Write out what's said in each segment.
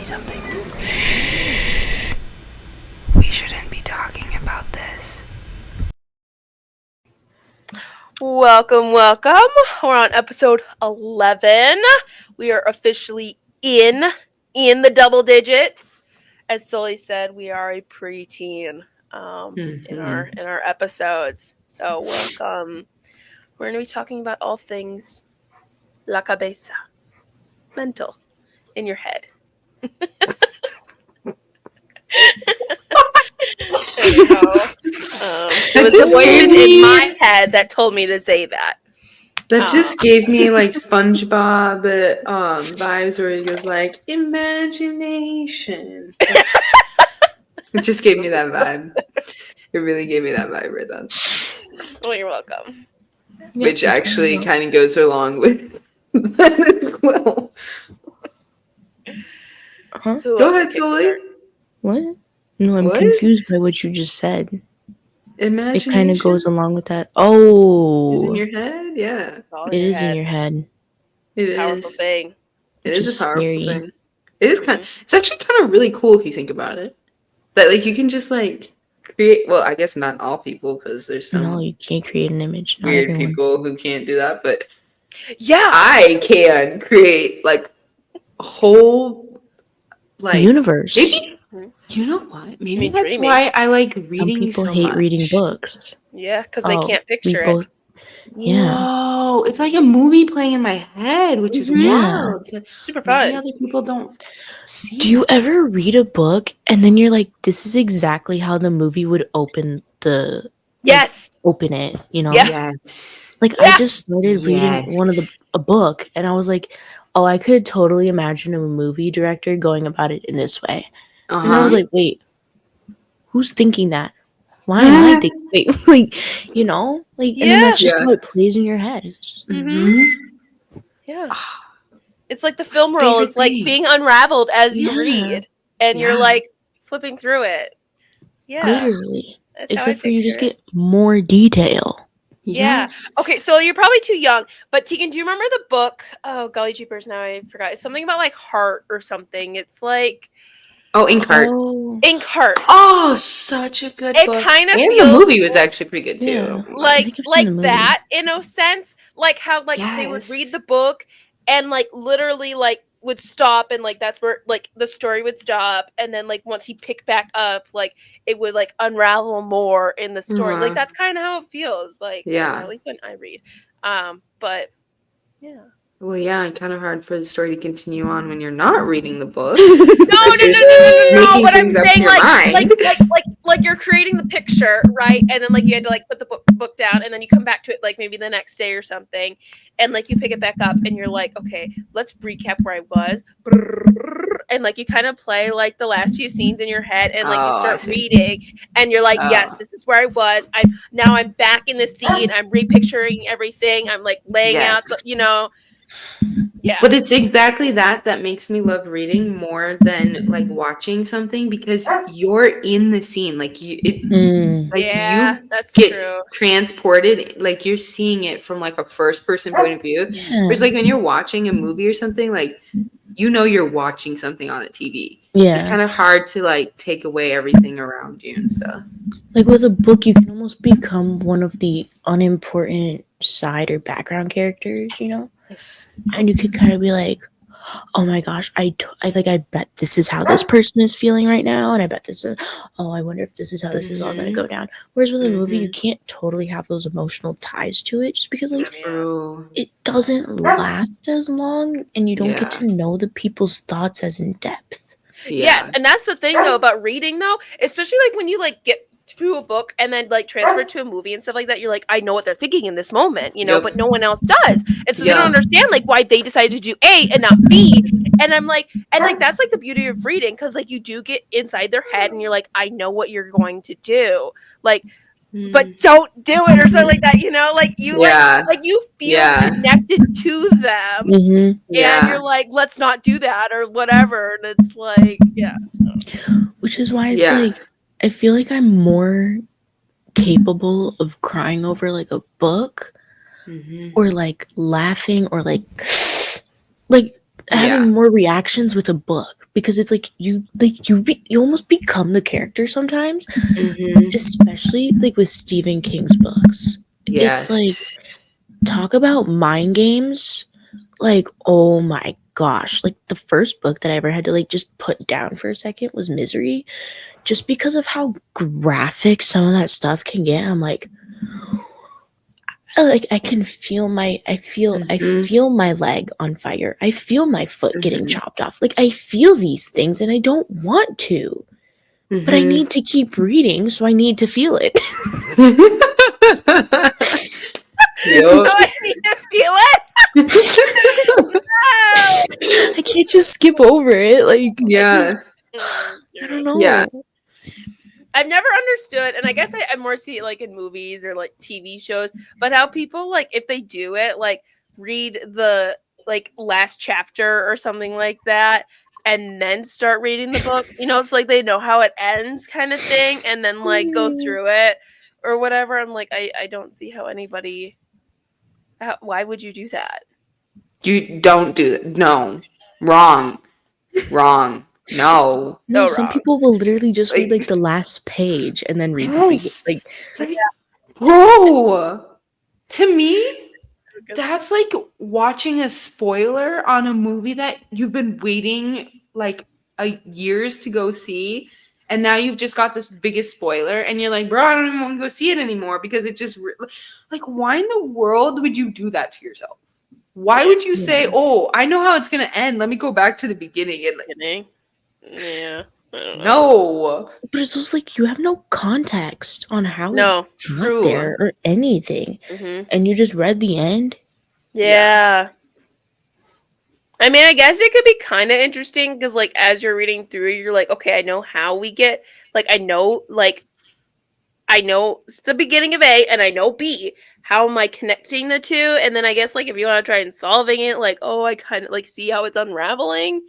something. Shh. We shouldn't be talking about this. Welcome. We're on episode 11. We are officially in the double digits. As Sully said, we are a preteen in our episodes. So welcome. We're going to be talking about all things la cabeza, mental, in your head. Anyhow, it was the voices in my head that told me to say that. That just gave me like SpongeBob vibes where he goes like imagination. It just gave me that vibe. It really gave me that vibe right then. Well, you're welcome. Which actually kind of goes along with that as well. So go ahead, Sully. What? No, I'm confused by what you just said. Imagination? It kind of goes along with that. Oh. It's in your head? Yeah. It is in your head. It's a powerful thing. It is a powerful thing. It is it's actually kind of really cool if you think about it. That like you can just like create, well, I guess not all people because there's some No, you can't create an image. Not weird everyone. people who can't do that, but yeah, I can create like a whole like universe. Maybe you know what? Maybe that's why I like reading. Some people hate reading books. Yeah, because they can't picture it. Yeah. Whoa, it's like a movie playing in my head, which is wild. Super fun. Maybe other people don't see. Do you ever read a book and then you're like, this is exactly how the movie would open the open it, you know? Yeah. Yes. Like I just started reading a book and I was like, oh, I could totally imagine a movie director going about it in this way. And I was like, wait, who's thinking that? Why am I thinking? Like, you know? Like, and then that's just how it plays in your head. It's just, Yeah. It's like the film roll is like being unraveled as you read. And you're like flipping through it. Yeah. Literally. Except for you just get more detail. Yes. Yeah. Okay, so you're probably too young. But Tegan, do you remember the book? Oh, golly jeepers, now I forgot. It's something about like heart or something. It's like Inkheart. Inkheart. Oh, such a good book. It kind of feels, the movie was actually pretty good too. Yeah. Like that in a sense. Like how like they would read the book and like literally like would stop and like that's where like the story would stop and then like once he picked back up like it would like unravel more in the story. Like that's kind of how it feels. Like at least when I read. But yeah. Well, yeah, and kind of hard for the story to continue on when you're not reading the book. No. What I'm saying, like you're creating the picture, right? And then like you had to like put the book down, and then you come back to it like maybe the next day or something, and like you pick it back up, and you're like, okay, let's recap where I was, and like you kind of play like the last few scenes in your head, and like you start reading, and you're like, yes, this is where I was. I'm back in the scene. I'm repicturing everything. I'm like laying out, you know. Yeah. But it's exactly that makes me love reading more than like watching something because you're in the scene. Like you that's get true. Transported, like you're seeing it from like a first person point of view. Whereas like when you're watching a movie or something, like you know you're watching something on the TV. Yeah. It's kind of hard to like take away everything around you and stuff. Like with a book, you can almost become one of the unimportant side or background characters, you know? Yes. And you could kind of be like, oh my gosh, I bet this is how this person is feeling right now. And I bet this is, I wonder if this is how this is all going to go down. Whereas with a movie, you can't totally have those emotional ties to it just because like it doesn't last as long and you don't get to know the people's thoughts as in depth. Yes, and that's the thing though about reading though, especially like when you like get through a book and then like transfer it to a movie and stuff like that, you're like, I know what they're thinking in this moment, you know, but no one else does. And so they don't understand like why they decided to do A and not B. And I'm like, and like that's like the beauty of reading because like you do get inside their head and you're like, I know what you're going to do. Like but don't do it or something like that, you know, like you like you feel connected to them and you're like, let's not do that or whatever. And it's like, which is why it's like I feel like I'm more capable of crying over like a book or like laughing or like having more reactions with a book, because it's like you almost become the character sometimes, especially like with Stephen King's books. It's like, talk about mind games. Like, oh my gosh, like the first book that I ever had to like just put down for a second was Misery, just because of how graphic some of that stuff can get. I'm like I can feel I feel my leg on fire. I feel my foot getting chopped off. Like, I feel these things and I don't want to. But I need to keep reading, so I need to feel it. I need to feel it. I can't just skip over it. Like, Yeah. I don't know. Yeah. I've never understood, and I guess I more see it like in movies or like TV shows, but how people, like, if they do it, like read the like last chapter or something like that and then start reading the book. You know, it's like they know how it ends kind of thing, and then like go through it or whatever. I'm like, I don't see how anybody why would you do that? You don't do that. No. Wrong. No. No, So some wrong. people will literally just read like the last page and then read the beginning. Like, bro, to me, that's like watching a spoiler on a movie that you've been waiting like years to go see, and now you've just got this biggest spoiler, and you're like, bro, I don't even want to go see it anymore because it just like, why in the world would you do that to yourself? Why would you say, oh, I know how it's gonna end, let me go back to the beginning and like, yeah. no. But it's also like, you have no context on how it got True. there or anything, and you just read the end. Yeah. I mean, I guess it could be kind of interesting because, like, as you're reading through, you're like, okay, I know how we get, like, I know it's the beginning of A and I know B. How am I connecting the two? And then I guess, like, if you want to try and solving it, like, oh, I kind of, like, see how it's unraveling.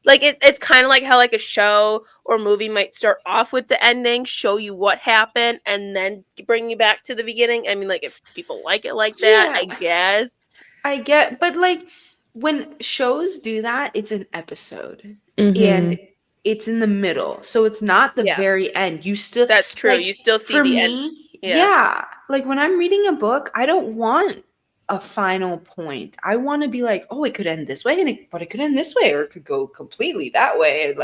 Like, it's kind of like how, like, a show or movie might start off with the ending, show you what happened, and then bring you back to the beginning. I mean, like, if people like it like that, I guess. I get, but like when shows do that, it's an episode and it's in the middle, so it's not the very end. You still, that's true. Like, you still see for the me, end. yeah. Like when I'm reading a book, I don't want a final point. I want to be like, oh, it could end this way, but it could end this way, or it could go completely that way. And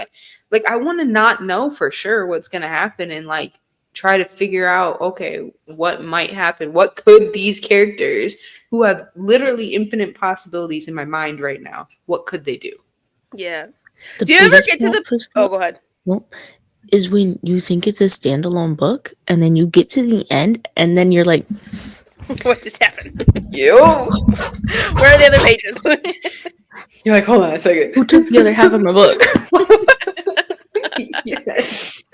like I want to not know for sure what's gonna happen, and like try to figure out, okay, what might happen? What could these characters who have literally infinite possibilities in my mind right now, what could they do? Yeah. The Do you ever biggest get to plot the twist, Oh, go ahead. well, is when you think it's a standalone book and then you get to the end and then you're like, what just happened? You? Where are the other pages? You're like, hold on a second. who took the other half of my book? Yes.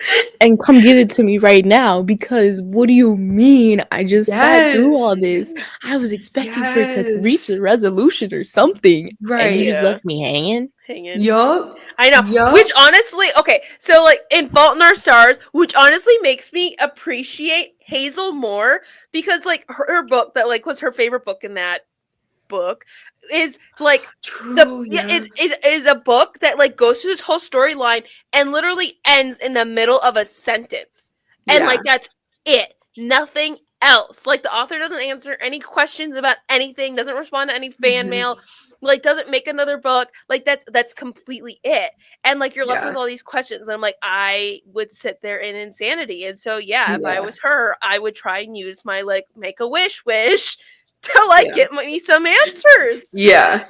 And come give it to me right now, because what do you mean I just sat through all this? I was expecting for it to reach a resolution or something. Right. And you just left me hanging. Yup. I know. Yup. Which honestly, okay, so like in Fault in Our Stars, which honestly makes me appreciate Hazel more, because like her book that like was her favorite book in that book is like is a book that like goes through this whole storyline and literally ends in the middle of a sentence, and like that's it, nothing else. Like the author doesn't answer any questions about anything, doesn't respond to any fan mail, like doesn't make another book. Like that's completely it. And like you're left with all these questions, and I'm like, I would sit there in insanity. And so if I was her, I would try and use my like make a wish to like get me some answers. Yeah.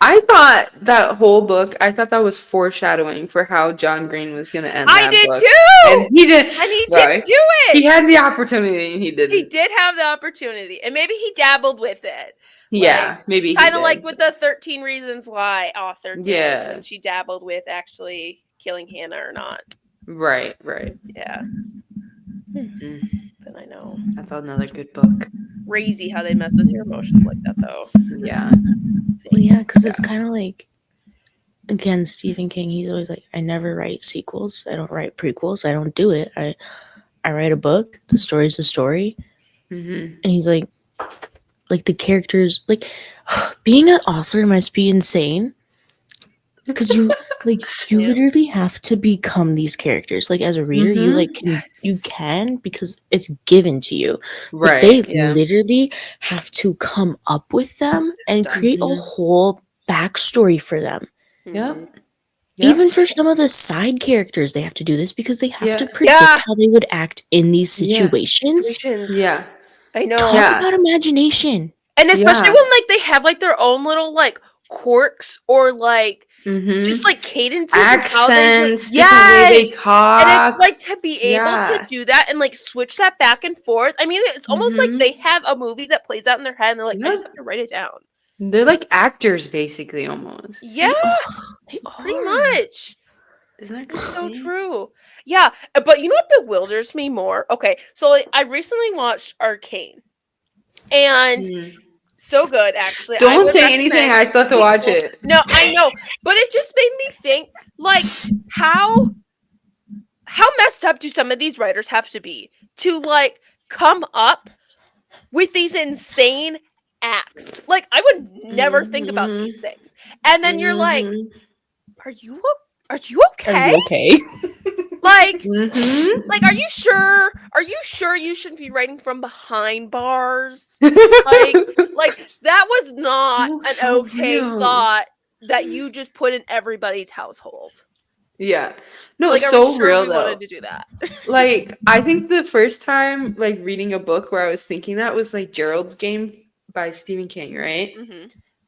I thought that whole book, I thought that was foreshadowing for how John Green was going to end that book. I did too! And he did. And he didn't do it! He had the opportunity and he didn't. He did have the opportunity. And maybe he dabbled with it. Yeah, like, maybe he kind of like with the 13 Reasons Why author did. Yeah. When she dabbled with actually killing Hannah or not. Right. Yeah. But I know. That's another good book. Crazy how they mess with your emotions like that, though. Yeah. Well, yeah, because it's kind of like, again, Stephen King, he's always like, I never write sequels. I don't write prequels. I don't do it. I write a book. The story's a story. And he's like the characters, like, being an author must be insane, because you literally have to become these characters. Like as a reader, you can because it's given to you, but they Right. Yeah. literally have to come up with them and create a whole backstory for them. Yep. Even for some of the side characters, they have to do this because they have to Yeah. predict how they would act in these Yeah. situations. Yeah. I know. Talk about imagination. And especially when like they have like their own little like quirks or like just like cadences accents, and how different way they and it's talk. like to be able to do that and like switch that back and forth. I mean, it's almost like they have a movie that plays out in their head and they're like, I just have to write it down. They're like actors, basically, almost. Yeah, they pretty are. much. Isn't that crazy? So true. Yeah, but you know what bewilders me more? Okay, so like, I recently watched Arcane, and so good, actually. Don't say anything. I still have to watch it. No, I know, but it just made me think, like, how messed up do some of these writers have to be to like come up with these insane acts? Like, I would never think about these things, and then you're like, are you okay? Are you okay? Like, like, are you sure? Are you sure you shouldn't be writing from behind bars? like that was not an okay thought that you just put in everybody's household. Yeah. No, like, so sure real we though. Wanted to do that. Like, I think the first time like reading a book where I was thinking that was like Gerald's Game by Stephen King, right?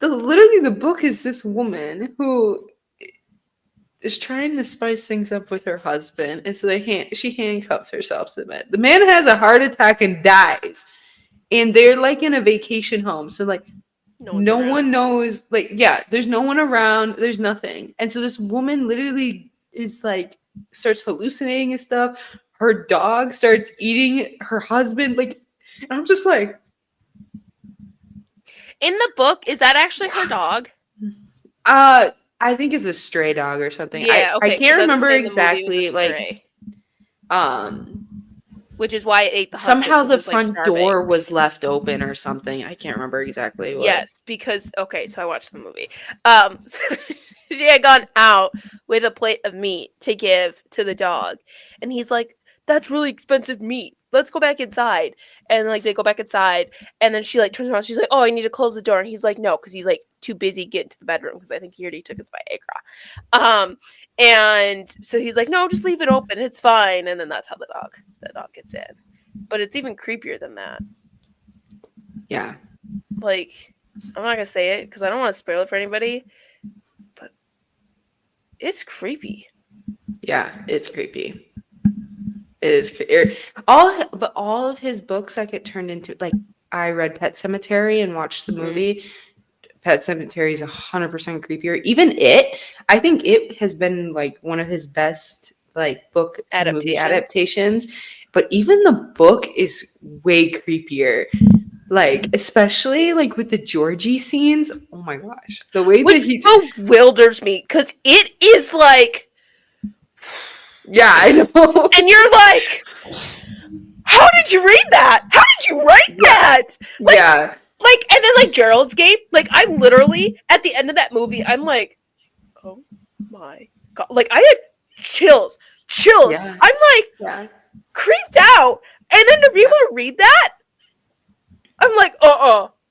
Literally the book is this woman who is trying to spice things up with her husband, and so she handcuffs herself to the bed. The man has a heart attack and dies, and they're like in a vacation home, so like no one knows, like, yeah, there's no one around, there's nothing, and so this woman literally is like starts hallucinating and stuff. Her dog starts eating her husband, like, and I'm just like, in the book, is that actually her dog? I think it's a stray dog or something. Yeah, okay. I can't remember exactly, like, which is why it ate the husband. Somehow the front door was left open or something. I can't remember exactly what. Yes, because okay, so I watched the movie. So she had gone out with a plate of meat to give to the dog, and he's like, "That's really expensive meat. Let's go back inside." And like they go back inside, and then she like turns around. She's like, "Oh, I need to close the door." And he's like, "No," because he's like too busy getting to the bedroom because I think he already took his Viagra. And so he's like, "No, just leave it open. It's fine." And then that's how the dog gets in. But it's even creepier than that. Yeah. Like, I'm not gonna say it because I don't want to spoil it for anybody, but it's creepy. Yeah, it's creepy. It is all of his books like get turned into, like, I read Pet Sematary and watched the movie. Pet Sematary is 100% creepier. Even I think it has been like one of his best like book to movie adaptations. But even the book is way creepier. Like, especially like with the Georgie scenes. Oh my gosh, the way that he bewilders me because it is like, yeah, I know, and you're like, how did you read that? How did you write that? Like, yeah. Like, and then like Gerald's Game, like I'm literally at the end of that movie, I'm like, oh my god, like I had chills. Yeah. I'm like creeped out, and then to be able to read that, I'm like,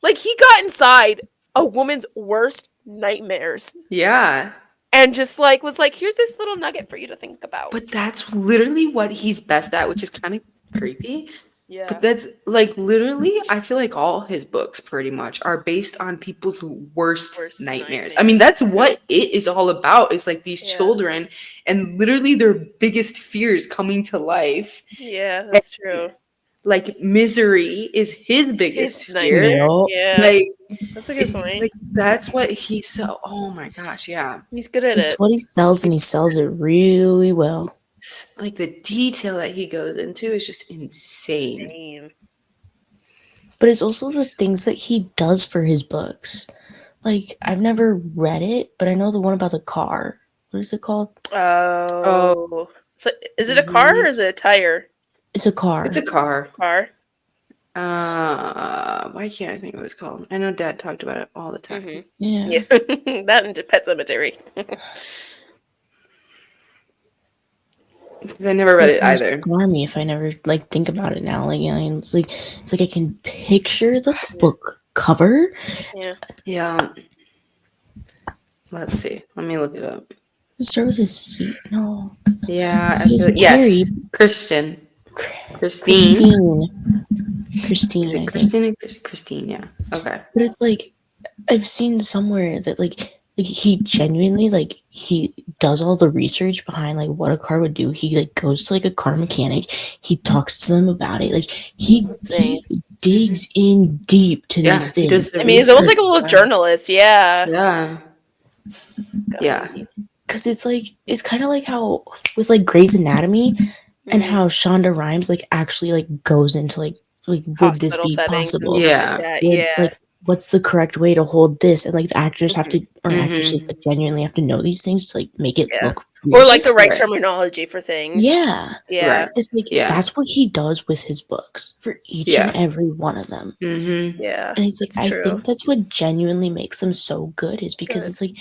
like he got inside a woman's worst nightmares. Yeah. And just like was like, here's this little nugget for you to think about. But that's literally what he's best at, which is kind of creepy. Yeah. But that's like literally, I feel like all his books pretty much are based on people's worst nightmares. I mean, that's what it is all about. It's like these children and literally their biggest fears coming to life. Yeah, that's true. Like misery is his biggest fear. Yeah. Like, that's a good point. Like that's what he's so, oh my gosh, yeah. He's good at it. It's what he sells, and he sells it really well. Like the detail that he goes into is just insane. But it's also the things that he does for his books. Like, I've never read it, but I know the one about the car. What is it called? Oh. So is it a car or is it a tire? It's a car. It's a car. Why can't I think of what it's called? I know Dad talked about it all the time. Mm-hmm. Yeah. That and Pet Cemetery. I never read it either. Scar me if I never like think about it now. Like, it's like I can picture the book cover. Yeah. Yeah. Let's see. Let me look it up. It starts with a C. No. Yeah. She is Yes. Carrie. Christine. Christine. Is Christine, it I think. Christine? Christine, yeah. Okay. But it's like I've seen somewhere that like he genuinely like he does all the research behind like what a car would do. He like goes to like a car mechanic. He talks to them about it. Like he digs in deep to these He does things. the I mean, he's almost like a research. little journalist. Yeah. Yeah. Yeah. Because it's kind of like how with like Grey's Anatomy and Mhm. how Shonda Rhimes like actually like goes into like would this Hospital be settings and possible? stuff Yeah. like that. Would, Yeah. like what's the correct way to hold this? And like the actors have to or actresses like genuinely have to know these things to like make it Yeah. look Or like the realistic. right Right. terminology for things. Yeah. Yeah. Right. It's like Yeah. that's what he does with his books for each Yeah. and every one of them. Mm-hmm. Yeah. And it's like It's I true. think that's what genuinely makes them so good is because Good. it's like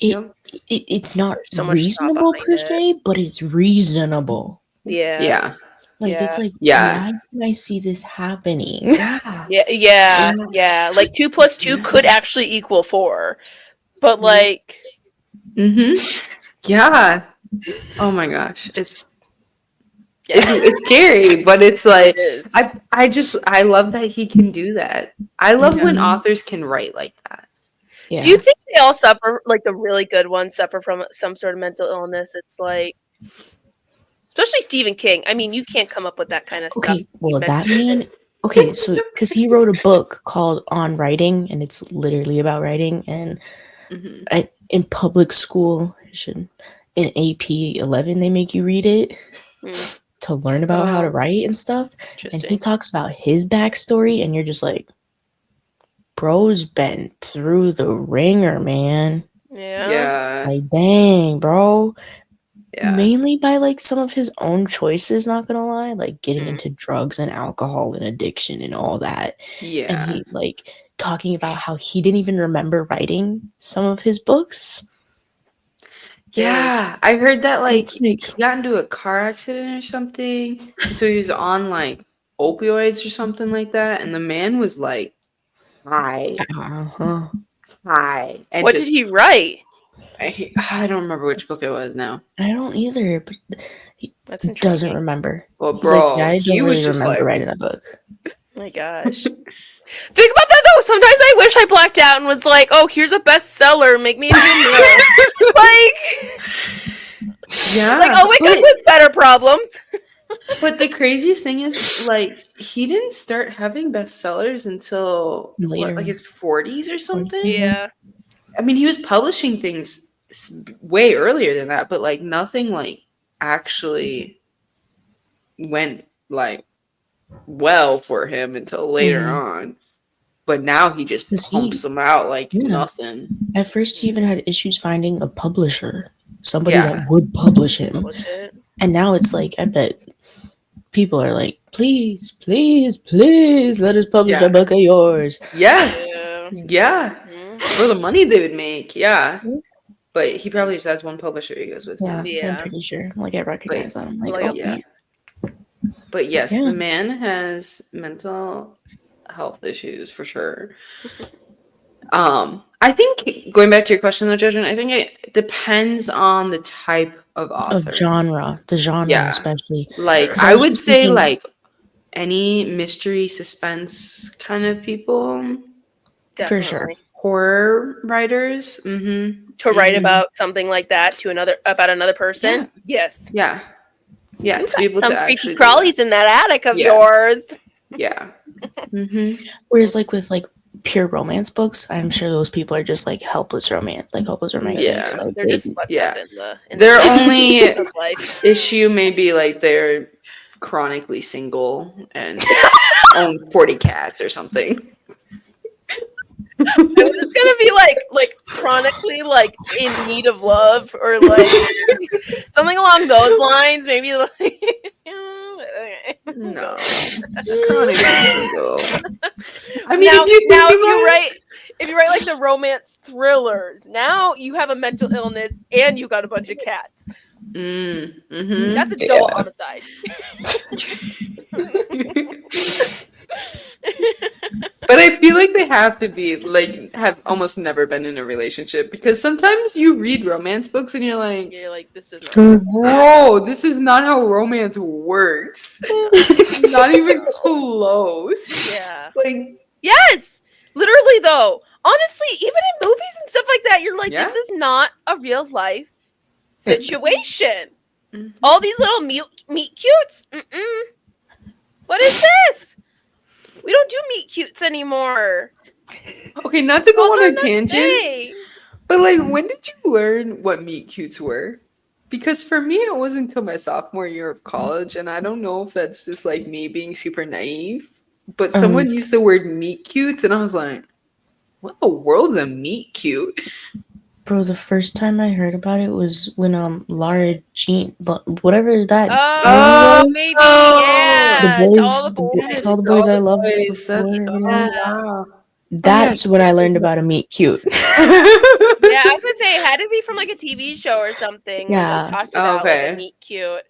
Yep. it's not There's so much thought reasonable behind per it. se, but it's reasonable. Yeah. Yeah. Like it's Yeah. like Yeah. why can I see this happening? Yeah. Yeah. Yeah. Yeah. Like 2 + 2 could actually equal 4. But like Mm-hmm. Yeah. Oh my gosh. It's yeah. it's scary, but it's like It is. I love that he can do that. I love when Mhm. authors can write like that. Yeah. Do you think they all suffer, like the really good ones suffer from some sort of mental illness? It's like, especially Stephen King. I mean, you can't come up with that kind of stuff. Okay, well that man so because he wrote a book called On Writing and it's literally about writing and Mm-hmm. in public school in AP 11 they make you read it to learn about how to write and stuff and Interesting. he talks about his backstory and you're just like bro's been through the ringer, man. Yeah. Like dang, bro. Yeah. Mainly by like some of his own choices, not gonna lie, like getting into drugs and alcohol and addiction and all that. Yeah. And he like talking about how he didn't even remember writing some of his books. Yeah. I heard that like It's like- he got into a car accident or something. And so he was on like opioids or something like that. And the man was like high. High. And What did he write? I don't remember which book it was now. I don't either, but he That's doesn't intriguing. remember. Well, He's bro, like, yeah, I he don't was really just remember like, writing that book. My gosh. Think about that though. Sometimes I wish I blacked out and was like, "Oh, here's a bestseller. Make me a few more." yeah. Like I'll wake up with better problems. But the craziest thing is, like, he didn't start having bestsellers until Later. like his 40s or something. Yeah. I mean, he was publishing things way earlier than that, but like nothing like actually went like well for him until later on. But now he just pumps them out like nothing. At first, he even had issues finding a publisher, somebody that would publish him. And now it's like, I bet people are like, please, please, please let us publish a book of yours. Yes. Yeah. For the money they would make. Yeah. But he probably just has one publisher he goes with. Yeah. I'm pretty sure. Like, I recognize that. I'm like, oh, yeah. But yes, the man has mental health issues for sure. I think going back to your question though, Judgment, I think it depends on the type of author. Of genre. The genre especially. Like I would say like any mystery suspense kind of people. Definitely. For sure. Horror writers. To write about something like that to another person. Yes. Yeah. Yeah. To be able some to creepy actually crawlies in that attic of yours. Yeah. Whereas like with like pure romance books, I'm sure those people are just like hopeless romantics. Yeah. Like, they're just swept up in their the only life. issue may be like they're chronically single and own 40 cats or something. It was gonna be like chronically like in need of love or like something along those lines. Maybe like No. Chronic single. I mean, now, if you think if you about write, like the romance thrillers, now you have a mental illness and you got a bunch of cats. That's a double homicide. But I feel like they have to be like have almost never been in a relationship because sometimes you read romance books and you're like, this is bro, this is not how romance works. Not even close. Yeah. Like, yes, literally though. Honestly, even in movies and stuff like that, you're like, yeah. this is not a real life situation. All these little meet cutes. What is this? We don't do meet cutes anymore. Okay, not to go Those on are a tangent, but like, when did you learn what meet cutes were? Because for me, it wasn't until my sophomore year of college, and I don't know if that's just like me being super naive, but someone used the word meet cutes, and I was like, what the world's a meet cute? Bro, the first time I heard about it was when Lara Jean, whatever that Oh, movie was. maybe, The yeah. To all boys, the boys. to all the boys I loved Boys, before. that's Whatever. wow. That's what I learned about a meet cute. Yeah, I was gonna say it had to be from like a TV show or something where they talked about like a meet cute.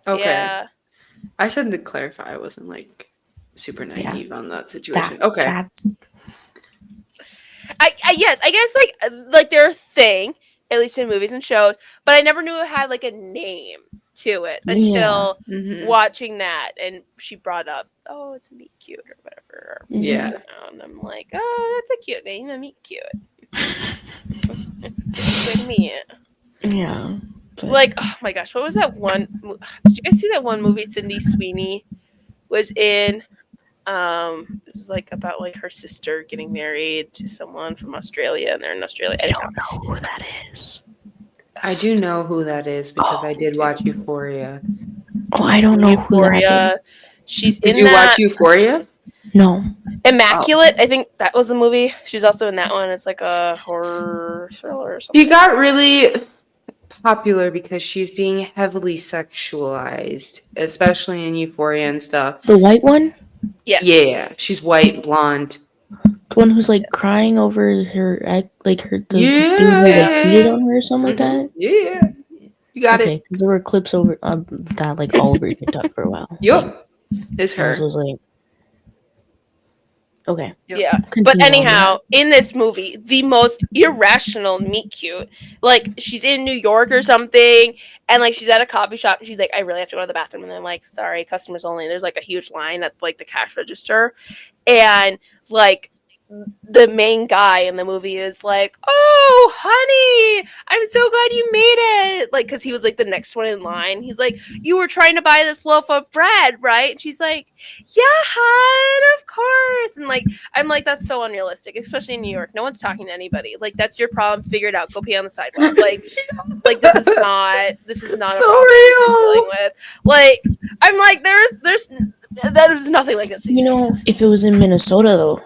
Okay. Yeah. I said to clarify, I wasn't like super naive on that situation. That's yes, I guess like they're a thing, at least in movies and shows, but I never knew it had like a name to it until watching that, and she brought up, oh, it's a meet cute or whatever. Yeah. And I'm like, oh, that's a cute name, a meet cute. It's good to meet it. Yeah. Like, oh my gosh, what was that one? Did you guys see that one movie Sydney Sweeney was in? This is like about like her sister getting married to someone from Australia, and they're in Australia. I don't know who that is. I do know who that is because I did watch Euphoria. Oh, I don't know who that is. She's did in you that. watch Euphoria? No. Immaculate. I think that was the movie. She's also in that one. It's like a horror thriller or something. She got really popular because she's being heavily sexualized, especially in Euphoria and stuff. The white one? Yes. Yeah, she's white, blonde. The one who's like crying over her ex, like her the dude who like cheated on her or something like that. Yeah, you got it. Okay, because there were clips over that like all over TikTok for a while. Yup, like, it's her. I was like, okay. Yeah. Continue but anyhow, in this movie, the most irrational meet cute, like she's in New York or something, and like she's at a coffee shop, and she's like, I really have to go to the bathroom, and I'm like, sorry, customers only. There's like a huge line at like the cash register, and like the main guy in the movie is like, oh honey, I'm so glad you made it, like, because he was like the next one in line. He's like, you were trying to buy this loaf of bread, right? And she's like, yeah hon, of course. And like, I'm like, that's so unrealistic, especially in New York. No one's talking to anybody. Like, that's your problem, figure it out, go pee on the sidewalk. Like this is not so a problem real. dealing with. Like, I'm like, there's nothing like this. You know, if it was in Minnesota though.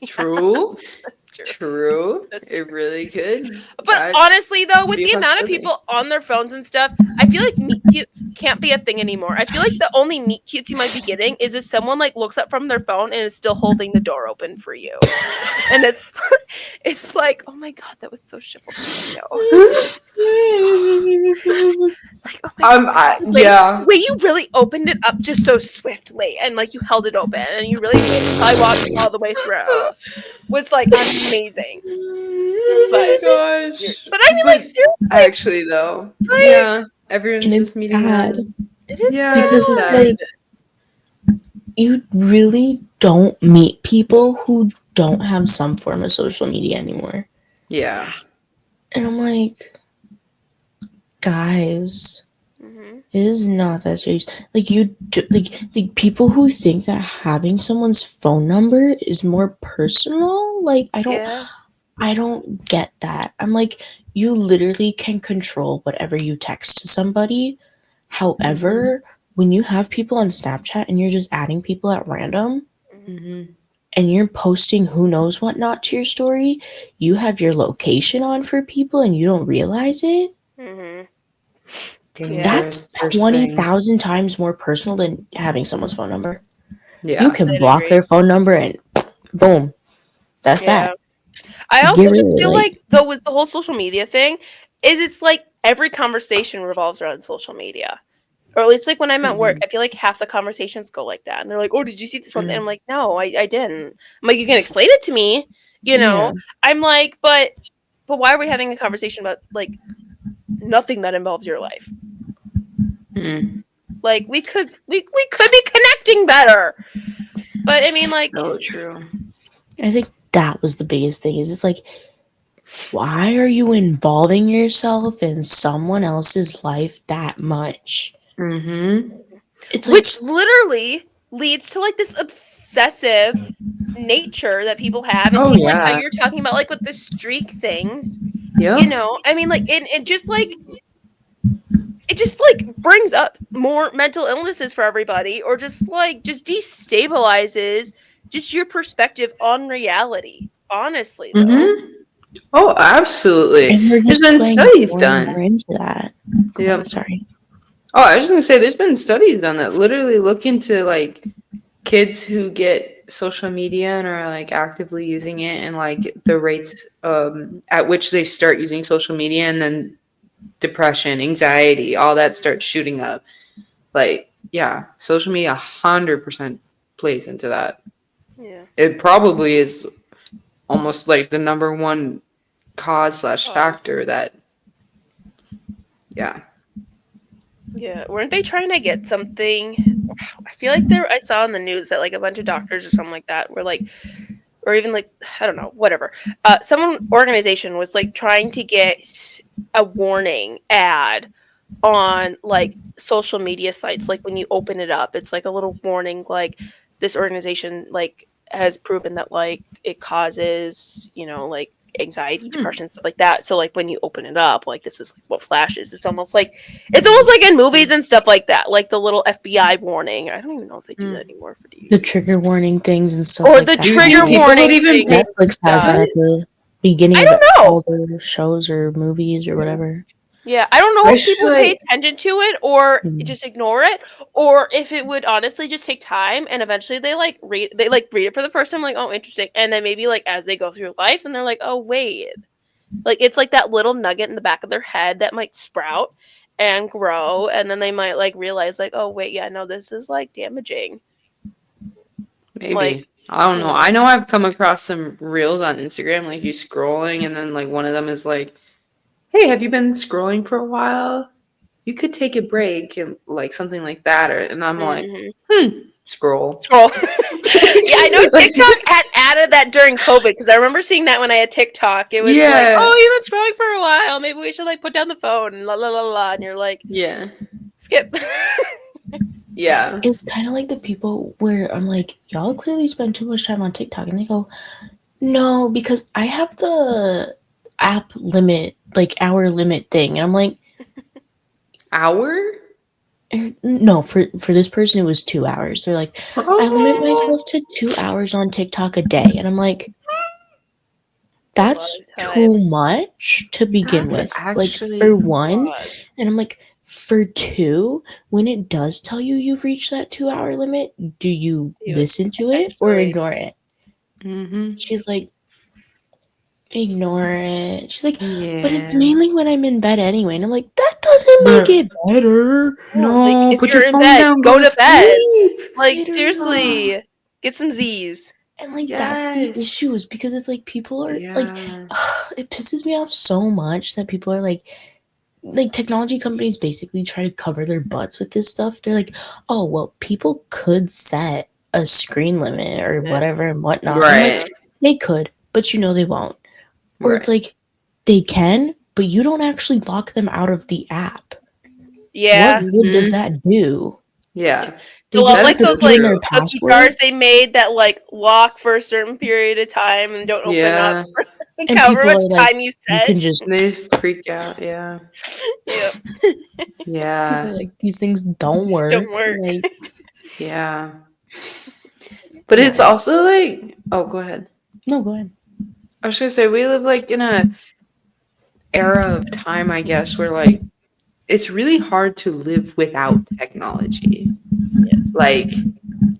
True. That's true. True. It really could. But honestly, though, with the amount of people on their phones and stuff, I feel like meet cutes can't be a thing anymore. I feel like the only meet cutes you might be getting is if someone like looks up from their phone and is still holding the door open for you, and it's like, oh my god, that was so chivalrous. Like, oh my god, yeah. Wait, you really opened it up just so swiftly, and like you held it open, and you really probably walked all the way through. Was like amazing. Oh my gosh. But I mean, like, seriously. Actually, though, like, yeah, everyone's just meeting sad. It is because sad. Like, you really don't meet people who don't have some form of social media anymore. Yeah. And I'm like, guys, it is not that serious. Like, like people who think that having someone's phone number is more personal, like, I don't get that. I'm like, you literally can control whatever you text to somebody. However, when you have people on Snapchat and you're just adding people at random, and you're posting who knows what not to your story, you have your location on for people and you don't realize it. That's Dangerous thing. 20,000 times more personal than having someone's phone number. You Yeah. can I'd block agree. their phone number and boom, that's Yeah. that. I also Get rid just of it. feel Like, like though with the whole social media thing, is it's like every conversation revolves around social media. Or at least like when I'm at work, I feel like half the conversations go like that. And they're like, "Oh, did you see this one thing?" I'm like, "No, I didn't." I'm like, "You can explain it to me," you yeah. know? I'm like, but why are we having a conversation about like nothing that involves your life? Mm. Like we could be connecting better. But I mean like So true. I think that was the biggest thing. Is it's like, why are you involving yourself in someone else's life that much? Mm-hmm. It's like, which literally leads to like this obsessive nature that people have and Oh like how yeah. you're talking about like with the streak things, Yep. I mean like it just like brings up more mental illnesses for everybody or just destabilizes just your perspective on reality, honestly though. Mm-hmm. Oh, absolutely. and we're There's just been playing studies more and more done. into that. Go on, Yep. sorry. Oh, I was just gonna say there's been studies done that literally look into like kids who get social media and are like actively using it and like the rates at which they start using social media and then depression, anxiety, all that starts shooting up. Like, yeah, social media 100% plays into that. Yeah. It probably is almost like the number one cause slash Cause. factor that, yeah. Yeah, weren't they trying to get something? I feel like there. I saw in the news that like a bunch of doctors or something like that were like, or even like I don't know, whatever. Some organization was like trying to get a warning ad on like social media sites. Like when you open it up, it's like a little warning, like this organization like has proven that like it causes like anxiety, depression, stuff like that. So like when you open it up, like this is like what flashes. It's almost like in movies and stuff like that, like the little FBI warning. I don't even know if they do that anymore for The TV. trigger warning things and stuff Or like the that. Do you I trigger think think people would warning even thing. pay Netflix has that that? at the beginning I of don't know. all their shows or movies or whatever. Yeah, I don't know I if people feel would pay like, attention to it or Mm. just ignore it, or if it would honestly just take time and eventually they read it for the first time, like, oh, interesting, and then maybe like as they go through life and they're like, oh wait, like it's like that little nugget in the back of their head that might sprout and grow, and then they might like realize like, oh wait, yeah, no, this is like damaging. Like, maybe. I don't you know. know, I know I've come across some reels on Instagram, like you scrolling, and then like one of them is like, hey, have you been scrolling for a while? You could take a break and like something like that. And I'm like, mm-hmm. scroll. Scroll. Yeah, I know Like, TikTok had added that during COVID because I remember seeing that when I had TikTok. It was like, yeah. oh, you've been scrolling for a while. Maybe we should like put down the phone and la la la la. And you're like, Yeah. skip. Yeah. It's kind of like the people where I'm like, y'all clearly spend too much time on TikTok. And they go, no, because I have the app limit, like hour limit thing. And I'm like, Hour? no, for this person, it was 2 hours. They're like, I limit Oh. myself to 2 hours on TikTok a day. And I'm like, It's a lot that's of too time. much to begin That's with. Like, for actually A one, lot. and I'm like, for two, when it does tell you you've reached that 2 hour limit, do you You listen to it or actually. ignore it? mm-hmm. She's like, ignore it. She's like, but it's Yeah. mainly when I'm in bed anyway. And I'm like, that doesn't make No. it better. Yeah, like No, if put your you're in phone bed, down, go go to to bed. sleep. Like Literally. seriously, get some Z's. And like that's the issue Yes. is because it's like people are like Yeah. it pisses me off so much that people are like technology companies basically try to cover their butts with this stuff. They're like, oh well, people could set a screen limit or Yeah. whatever and whatnot. And I'm like, Right. they could, but they won't. Or it's Right. like they can, but you don't actually lock them out of the app. What Yeah. good does Mm-hmm. that do? Yeah. They Well, just That like is have to so those put in like their true. cookie password, jars they made that like lock for a certain period of time and don't open up Yeah. for and however people much are like, time you you set. can just They freak out. Yeah. Yep. people are Yeah. like, these things don't work. Don't work. Like, Yeah. But yeah. it's also like, oh, go ahead. No, go ahead. I was gonna say we live like in a era of time, I guess, where like it's really hard to live without technology. Yes. Like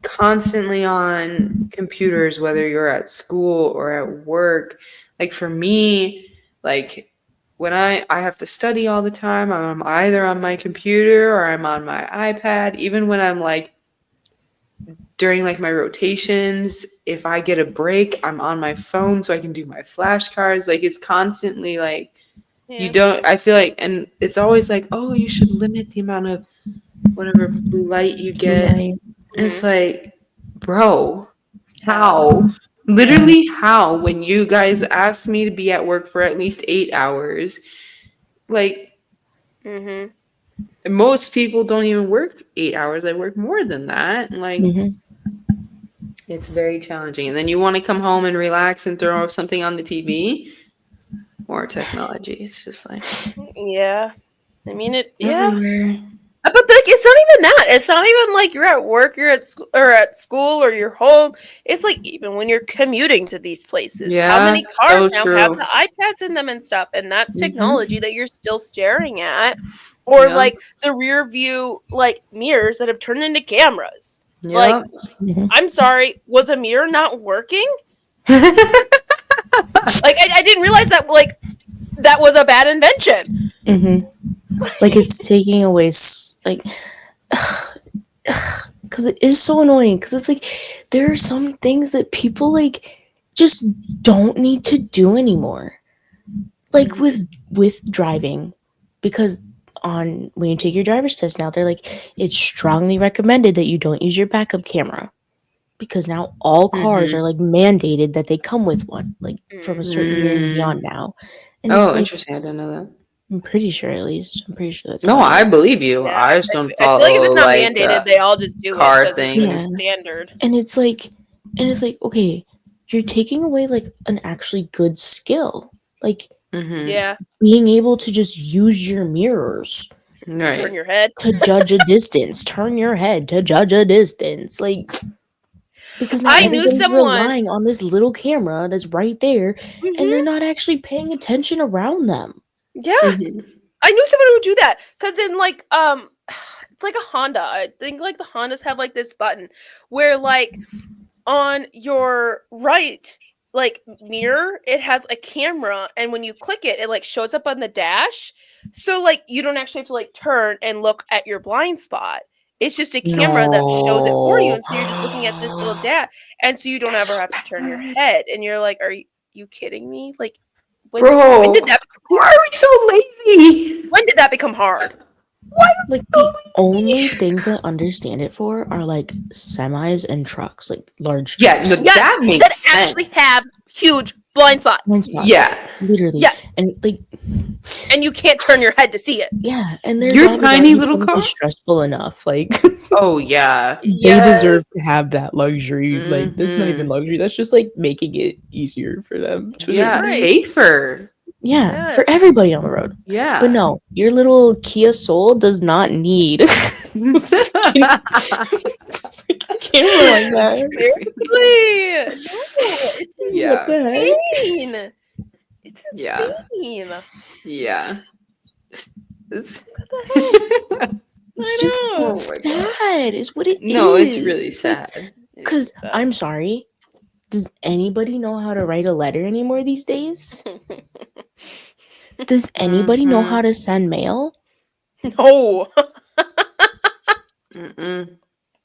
constantly on computers, whether you're at school or at work. Like for me, like when I have to study all the time, I'm either on my computer or I'm on my iPad. Even when I'm like during like my rotations, if I get a break, I'm on my phone so I can do my flashcards. Like it's constantly like you Yeah. don't I feel like, and it's always like, oh, you should limit the amount of whatever blue light you Blue get. light. And it's Mhm. like, bro, How? how? Yeah. Literally, how? When you guys asked me to be at work for at least 8 hours, like Mhm. most people don't even work 8 hours. I work more than that. And like, Hmm. it's very challenging. And then you want to come home and relax and throw something on the TV. More technology. It's just like Yeah. I mean it. Yeah. everywhere. But like, it's not even that. It's not even like you're at work, you're at school, or you're home. It's like even when you're commuting to these places, how Yeah, many cars so now have true. the iPads in them and stuff, and that's technology Hmm. that you're still staring at, or Yeah. like the rear view like mirrors that have turned into cameras. Like, Yeah. Hmm. I'm sorry, was a mirror not working? Like, I didn't realize that like that was a bad invention. Hmm. Like it's taking away like because it is so annoying because it's like there are some things that people like just don't need to do anymore, like Mhm. with driving, because on when you take your driver's test now they're like it's strongly recommended that you don't use your backup camera because now all cars are Mhm. like mandated that they come with one, like from a Mm, certain year and Mm. beyond now. And it's Oh, like interesting. I didn't know that. I'm pretty sure, at least I'm pretty sure that's how No, it I is. believe you. yeah, I just don't I feel like if follow it's not like mandated, they all just do it car because it's like Yeah. things. standard. And it's like okay, you're taking away like an actually good skill, like Mhm. Yeah, being able to just use your mirrors turn Right. your head. to judge a distance, turn your head to judge a distance, like because now I knew everybody's someone. relying on this little camera that's right there and they're Hmm. not actually paying attention around them. Yeah, Mhm. I knew someone who would do that because in like it's like a Honda. I think like the Hondas have like this button where like on your right like mirror it has a camera, and when you click it, it like shows up on the dash. So like you don't actually have to like turn and look at your blind spot. It's just a camera that shows it for you, No. and so you're just looking at this little dash, and so you don't That's ever so have to turn your bad. head. And you're like, are you kidding me? Like when Bro, did that become why hard? are we so lazy? When did that become hard? Why are we Like so the only lazy? things I understand it for are like semis and trucks, like large Yeah, no, trucks. Yes, that that makes actually have sense. huge blind Blind spots. spots. Yeah. Literally. Yes, And like and you can't turn your head to see it. yeah, and their Your job is tiny already little going to be car? stressful enough. Like Oh yeah. they Yes. deserve to have that luxury. Like that's not even Mhm. luxury. That's just like making it easier for them to a certain Yeah, degree. Right. safer. Yeah, Yes. for everybody on the road. But Yeah. no, your little Kia Soul does not need a freaking, freaking camera like that. Seriously. No, it's What Yeah. the heck? insane. It's Yeah. insane. What Yeah. It's the heck? It's I just know. Oh my god. sad, is what it No, it's is. really It's like, sad. It is because sad. I'm sorry, does anybody know how to write a letter anymore these days? Does anybody know how Mhm. to send mail? No. Mm-mm.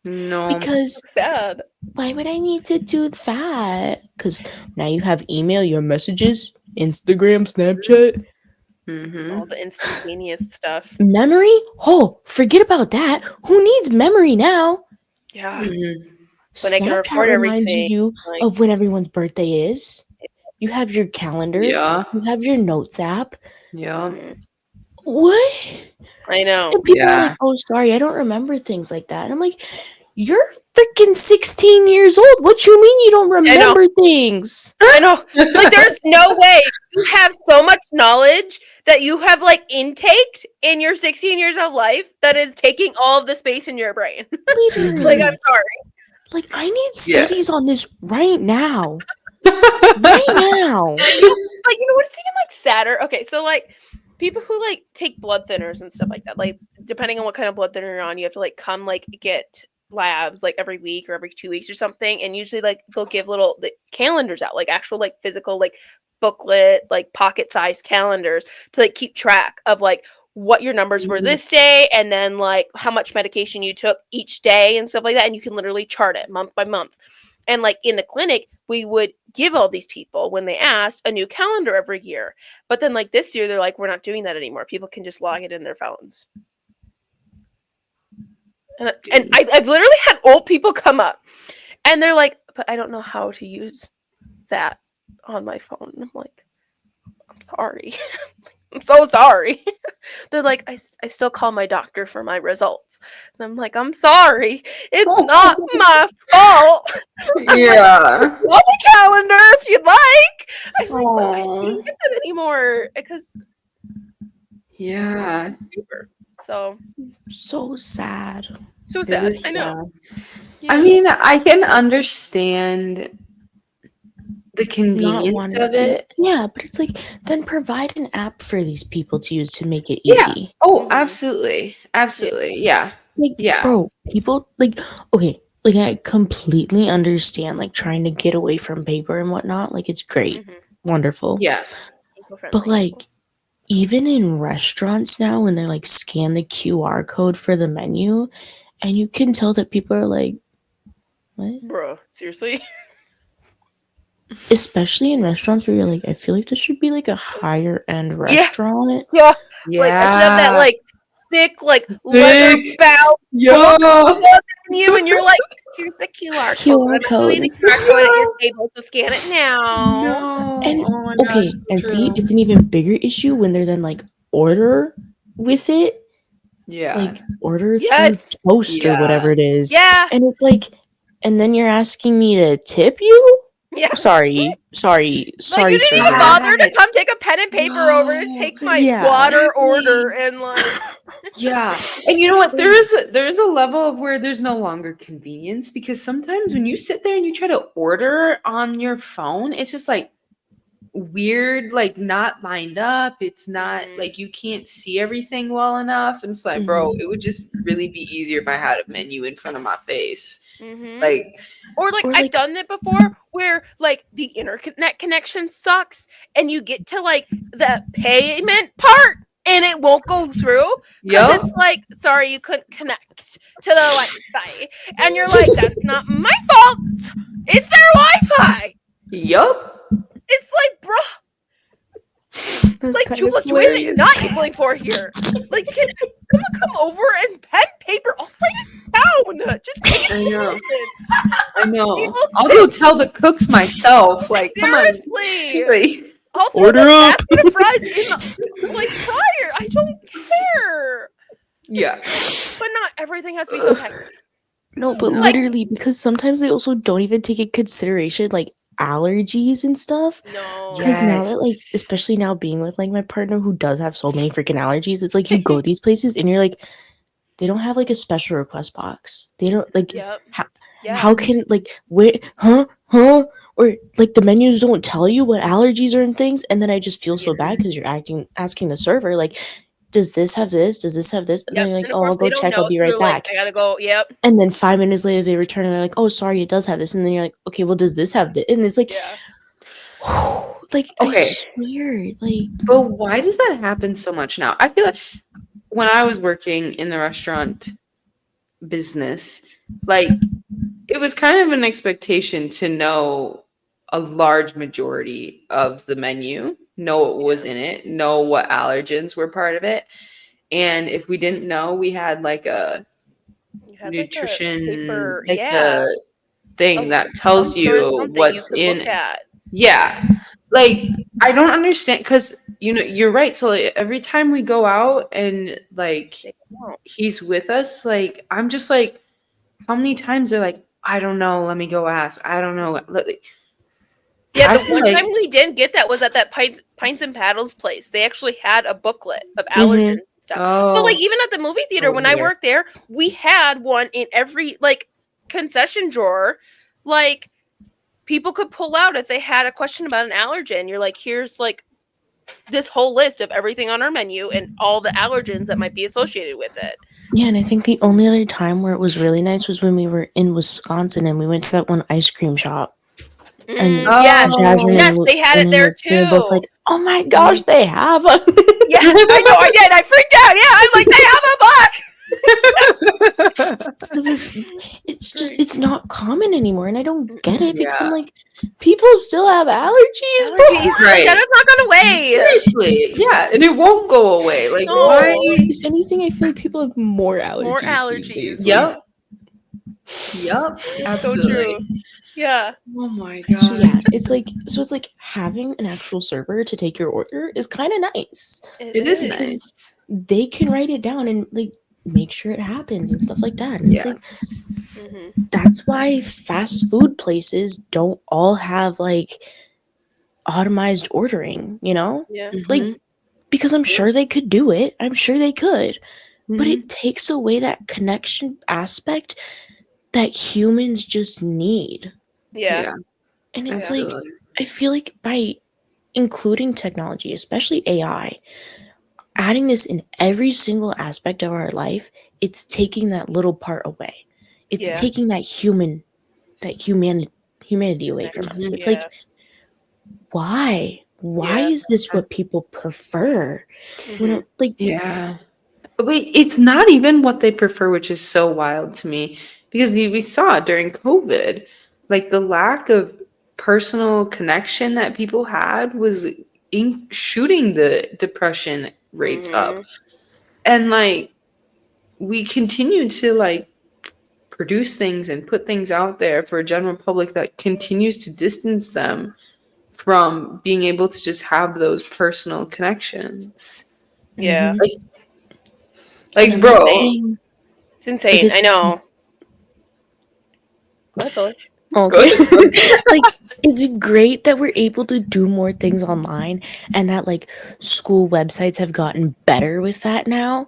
No. Because Sad. why would I need to do that? Because now you have email, your messages, Instagram, Snapchat, All Mhm. the instantaneous stuff. memory. Oh, forget about that. Who needs memory now? Yeah. Mhm. When I can Snapchat record reminds everything. you Like, of when everyone's birthday is. You have your calendar, Yeah. you have your notes app. Yeah. mhm. What? I know. And people are like, Yeah. oh, sorry, I don't remember things like that. And I'm like, you're freaking 16 years old. What you mean you don't I know. remember things? I know. Like, there's no way you have so much knowledge that you have like intaked in your 16 years of life that is taking all of the space in your brain. Like, I'm Literally. Mhm. sorry. Like, I need Yeah. studies on this right now. Right now. I know. But you know what's even like sadder? Okay, so like people who like take blood thinners and stuff like that, like depending on what kind of blood thinner you're on, you have to like come like get labs like every week or every 2 weeks or something, and usually like they'll give little calendars out, like actual like physical like booklet, like pocket sized calendars to like keep track of like what your numbers were this day, and then like how much medication you took each day and stuff like that, and you can literally chart it month by month. And like in the clinic, we would give all these people, when they asked, a new calendar every year. But then like this year, they're like, we're not doing that anymore. People can just log it in their phones. And I've literally had old people come up and they're like, but I don't know how to use that on my phone. And I'm like, I'm sorry. I'm so sorry. They're like, I still call my doctor for my results. And I'm like, I'm sorry. It's not my fault. Yeah. Like, call the calendar if you'd like. I'm like, but I can't get them anymore because yeah. So sad. So sad. I know. Yeah. I mean, I can understand the convenience of it. Yeah, but it's like, then provide an app for these people to use to make it easy. Yeah. Oh, absolutely. Absolutely. Yeah. Like, yeah. Bro, people, like, okay, like, I completely understand, like, trying to get away from paper and whatnot. Like, it's great. Wonderful. Yeah. But, like, even in restaurants now, when they're, like, scan the QR code for the menu, and you can tell that people are like, what? Bro, seriously? Especially in restaurants where you're like, I feel like this should be like a higher end restaurant. Yeah. Like, I should have that like thick, like leather bound menu, and you're like, here's the QR code. The QR code at your table, so scan it now. No. And okay, and see, it's an even bigger issue when they're then like order with it. Yeah. Like order through Toast or whatever it is. Yeah. And it's like, and then you're asking me to tip you? Yeah. Sorry, like, you didn't even bother to come take a pen and paper over to take my water order and like yeah. And you know what? There's a level of where there's no longer convenience, because sometimes when you sit there and you try to order on your phone, it's just like weird, like not lined up. It's not like you can't see everything well enough. And it's like, bro, it would just really be easier if I had a menu in front of my face. Like, or I've done it before where like the internet connection sucks and you get to like the payment part and it won't go through because it's like, sorry, you couldn't connect to the Wi-Fi, and you're like, that's not my fault, it's their Wi-Fi. It's like, bro, that's like 2 + 2 is not equaling 4 here. Like, can someone come over and pen paper all the way down? Just take it. I know. I'll go tell the cooks myself. Like, seriously. Come on. I'll order up basket of fries in the, like fryer. I don't care. Yeah. But not everything has to be so hectic. No, but literally, because sometimes they also don't even take in consideration like allergies and stuff. No. Because now that like, especially now being with like my partner who does have so many freaking allergies, it's like you go these places and you're like, they don't have like a special request box. They don't like how can like wait or like the menus don't tell you what allergies are and things, and then I just feel so bad because you're asking the server like, does this have this? Does this have this? And then you're like, oh, I'll go check. I'll be right back. I gotta go. Yep. And then 5 minutes later, they return and they're like, oh, sorry, it does have this. And then you're like, okay, well, does this have this? And it's like, like, I swear, like. But why does that happen so much now? I feel like when I was working in the restaurant business, like, it was kind of an expectation to know a large majority of the menu, know what was in it, know what allergens were part of it. And if we didn't know, we had like a nutrition the thing that tells you what's in it. Yeah. Like, I don't understand, because you know, you're right. So like, every time we go out and like he's with us, like I'm just like, how many times they're like, I don't know, let me go ask. I don't know. Yeah, the one time we didn't get that was at that Pints and Paddles place. They actually had a booklet of allergens and stuff. But like even at the movie theater when I worked there, we had one in every like concession drawer. Like people could pull out if they had a question about an allergen. You're like, here's like this whole list of everything on our menu and all the allergens that might be associated with it. Yeah, and I think the only other time where it was really nice was when we were in Wisconsin and we went to that one ice cream shop. And Yes, Jasmine yes, and they had it there we were both too. like, "Oh my gosh, they have a." Yeah, I know, I did. I freaked out. Yeah, I'm like, they have a book. Because it's not common anymore, and I don't get it because I'm Yeah. like, people still have allergies, bro. Like, that has not gone away. Seriously, yeah, and it won't go away. Like, No. why? If anything, I feel like people have more allergies. More These allergies. days. Yep. Yep. It's Absolutely. so true. Yeah. Oh my god. So yeah, it's like having an actual server to take your order is kind of nice. It is nice. They can write it down and like make sure it happens and stuff like that. And it's like that's why fast food places don't all have like automized ordering, you know? Yeah. Like because I'm sure they could do it. I'm sure they could. But it takes away that connection aspect that humans just need. Yeah. And it's Absolutely. like I feel like by including technology, especially AI, adding this in every single aspect of our life, it's taking that little part away. It's taking that humanity away from us. It's like, why? Why is this what people prefer? When like, Yeah. Wait, it's not even what they prefer, which is so wild to me. Because we saw it during COVID. Like the lack of personal connection that people had was shooting the depression rates up. And like we continue to like produce things and put things out there for a general public that continues to distance them from being able to just have those personal connections. Yeah. Like bro, it's insane. I know. That's all. Okay. Like it's great that we're able to do more things online and that like school websites have gotten better with that now.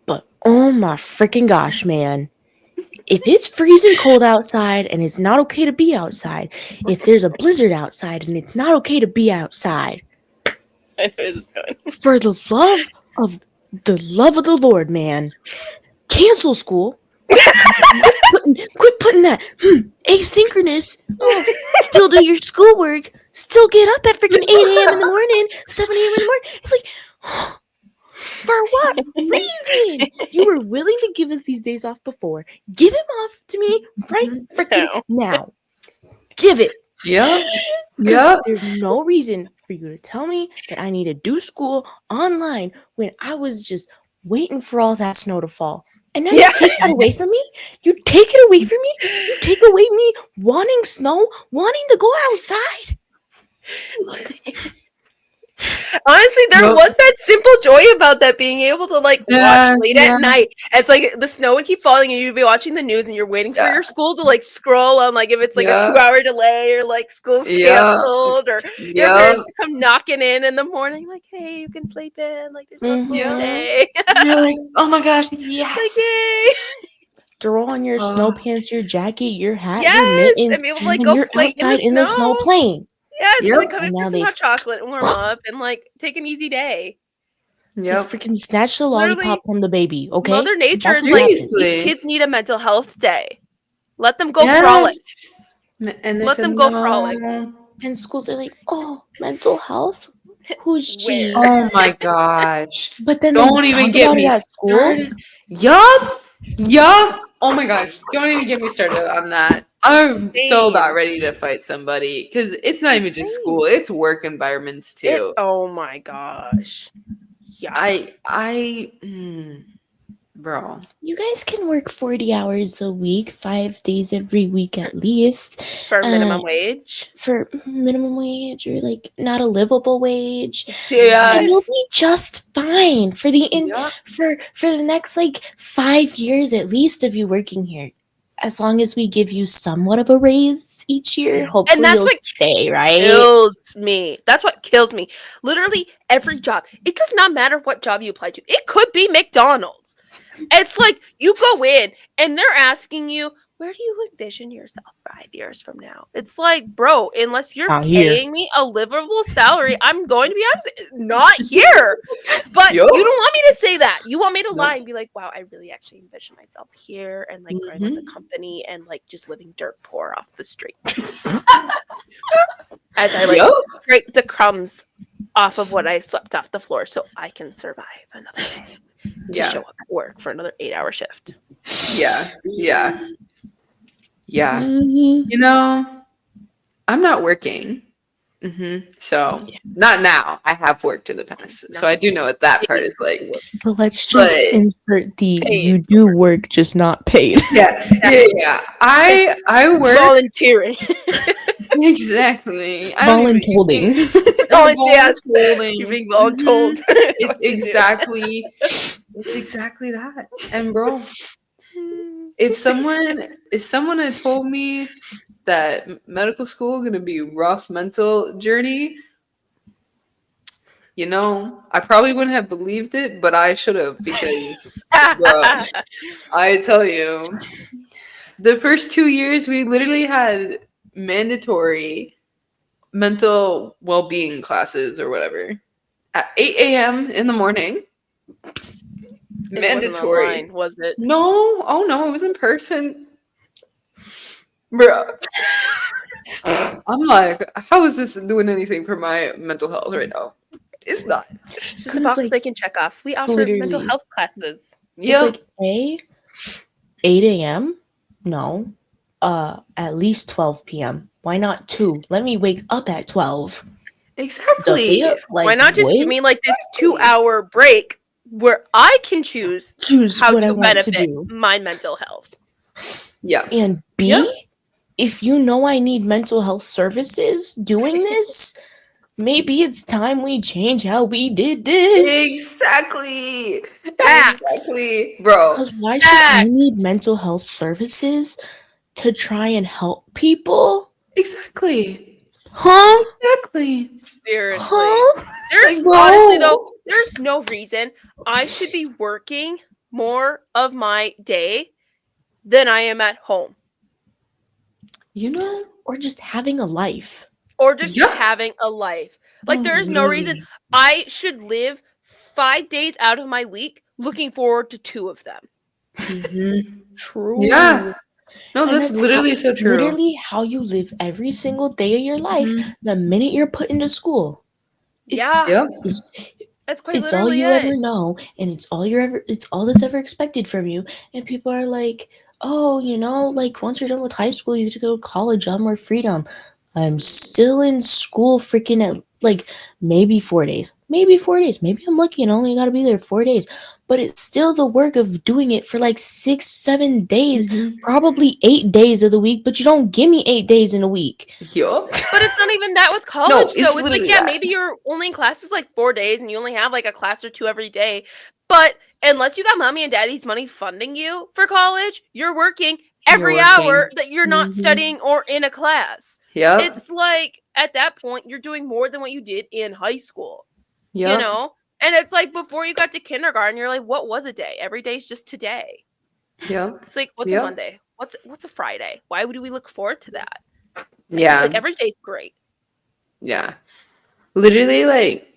But oh my freaking gosh, man. If it's freezing cold outside and it's not okay to be outside, if there's a blizzard outside and it's not okay to be outside, I know this is going. for the love of the Lord, man, cancel school. Quit putting that asynchronous. Oh, still do your schoolwork. Still get up at freaking 8 a.m. in the morning, 7 a.m. in the morning. It's like, for what reason? You were willing to give us these days off before. Give them off to me right freaking now. Give it. Yep. There's no reason for you to tell me that I need to do school online when I was just waiting for all that snow to fall. And now you take that away from me? You take it away from me? You take away me wanting snow, wanting to go outside? Honestly, there was that simple joy about that, being able to like watch late at night. It's like the snow would keep falling and you'd be watching the news and you're waiting for your school to like scroll on like if it's like a 2-hour delay or like school's canceled or your parents come knocking in the morning like, hey, you can sleep in, like there's no school today. You're like, oh my gosh, yes. Like, yay. Throw on your snow pants, your jacket, your hat, your Yes, mittens, and be able to like and go you're play outside in the snow playing. Yes, Yep. like come in And for now some hot they've- chocolate and warm up and like take an easy day. They freaking snatch the lollipop from the baby, okay? Mother Nature That's is what like, happens. these kids need a mental health day. Let them go frolic. And Let them go frolic. And schools are like, oh, mental health? Who's she? Oh my gosh. But then don't they even talk get about me it at school. started. Yup. Oh my gosh. Don't even get me started on that. I'm so about ready to fight somebody because it's not even just school, it's work environments too. Oh my gosh. Yeah. Bro. You guys can work 40 hours a week, 5 days every week at least. For minimum wage? For minimum wage or like not a livable wage. Yes. And you'll be just fine for the for the next like 5 years at least of you working here. As long as we give you somewhat of a raise each year, hopefully and that's you'll what stay, right? Kills me. That's what kills me. Literally every job. It does not matter what job you apply to. It could be McDonald's. It's like you go in and they're asking you, where do you envision yourself 5 years from now? It's like, bro, unless you're Not here. paying me a livable salary, I'm going to be honest, not here. But Yup. you don't want me to say that. You want me to Nope. lie and be like, wow, I really actually envision myself here and like growing with the Mhm. company and like just living dirt poor off the street. As I like Yup. scrape the crumbs off of what I swept off the floor so I can survive another day to Yeah. show up at work for another 8-hour shift. Yeah. Yeah. Yeah. Mhm. You know, I'm not working. So Yeah. not now. I have worked in the past, so I do know what that part is like. But let's just But insert the Paid you do work, just not paid. yeah. I work Volunteering. exactly. I don't even. Voluntolding. Voluntolding. You're being voluntold. It's exactly. It's exactly that. And bro, if someone had told me that medical school gonna be a rough mental journey, I probably wouldn't have believed it, but I should have because, bro, I tell you, the first 2 years we literally had mandatory mental well-being classes or whatever at 8 a.m. in the morning. It wasn't Mandatory. online, was it? No, oh no, it was in person. Bro. I'm like, how is this doing anything for my mental health right now? It's not. Just a box they can check off. We offer mental literally, health classes. it's like 8 a.m. No, at least 12 p.m. Why not 2? Let me wake up at 12. Exactly. Why not just give me like this 2-hour break where I can choose how what I to want to benefit do? my mental health? Yeah. And B, if you know I need mental health services doing this, maybe it's time we change how we did this. Exactly. Facts. Exactly. Bro. Because why should I need mental health services to try and help people? Exactly. Huh? Exactly. Seriously. Huh? There's honestly though, there's no reason I should be working more of my day than I am at home. Or just having a life. Or just having a life. Like there's no reason I should live 5 days out of my week looking forward to 2 of them. True. Yeah. No, And that's literally so true. Literally how you live every single day of your life the minute you're put into school. That's quite It's all literally you it. ever know, and it's all that's ever expected from you. And people are like, oh, like once you're done with high school, you get to go to college, have more freedom. I'm still in school freaking at like maybe 4 days. Maybe I'm lucky and only gotta be there 4 days. But it's still the work of doing it for like 6, 7 days, probably 8 days of the week, but you don't give me 8 days in a week. But it's not even that with college though. It's like, maybe you're only in classes like 4 days and you only have like a class or 2 every day. But unless you got mommy and daddy's money funding you for college, you're working every hour that you're not studying or in a class. It's like at that point you're doing more than what you did in high school. You know? And it's like before you got to kindergarten, you're like, what was a day? Every day's just today. It's like, what's a Monday? What's a Friday? Why would we look forward to that? Yeah. Like every day's great. Yeah. Literally, like,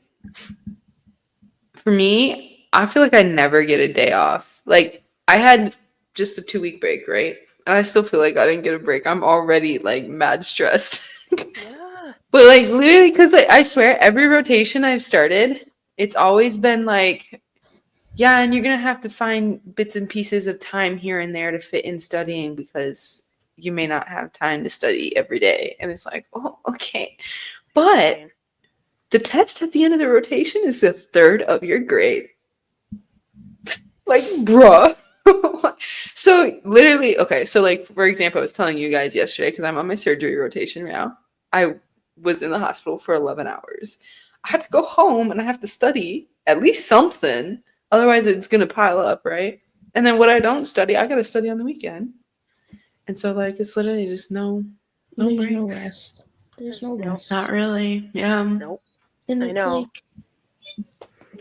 for me, I feel like I never get a day off. Like, I had just a 2-week break, right? And I still feel like I didn't get a break. I'm already, like, mad stressed. But, like, literally, because I swear, every rotation I've started, it's always been like, yeah, and you're going to have to find bits and pieces of time here and there to fit in studying because you may not have time to study every day. And it's like, oh, okay. But the test at the end of the rotation is the third of your grade. Like, bruh. So, literally, okay. So, like, for example, I was telling you guys yesterday, because I'm on my surgery rotation now. I was in the hospital for 11 hours. I had to go home and I have to study at least something. Otherwise, it's going to pile up, right? And then what I don't study, I got to study on the weekend. And so, like, it's literally just no breaks. No rest. There's no rest. Not really. Yeah. Nope. And it's like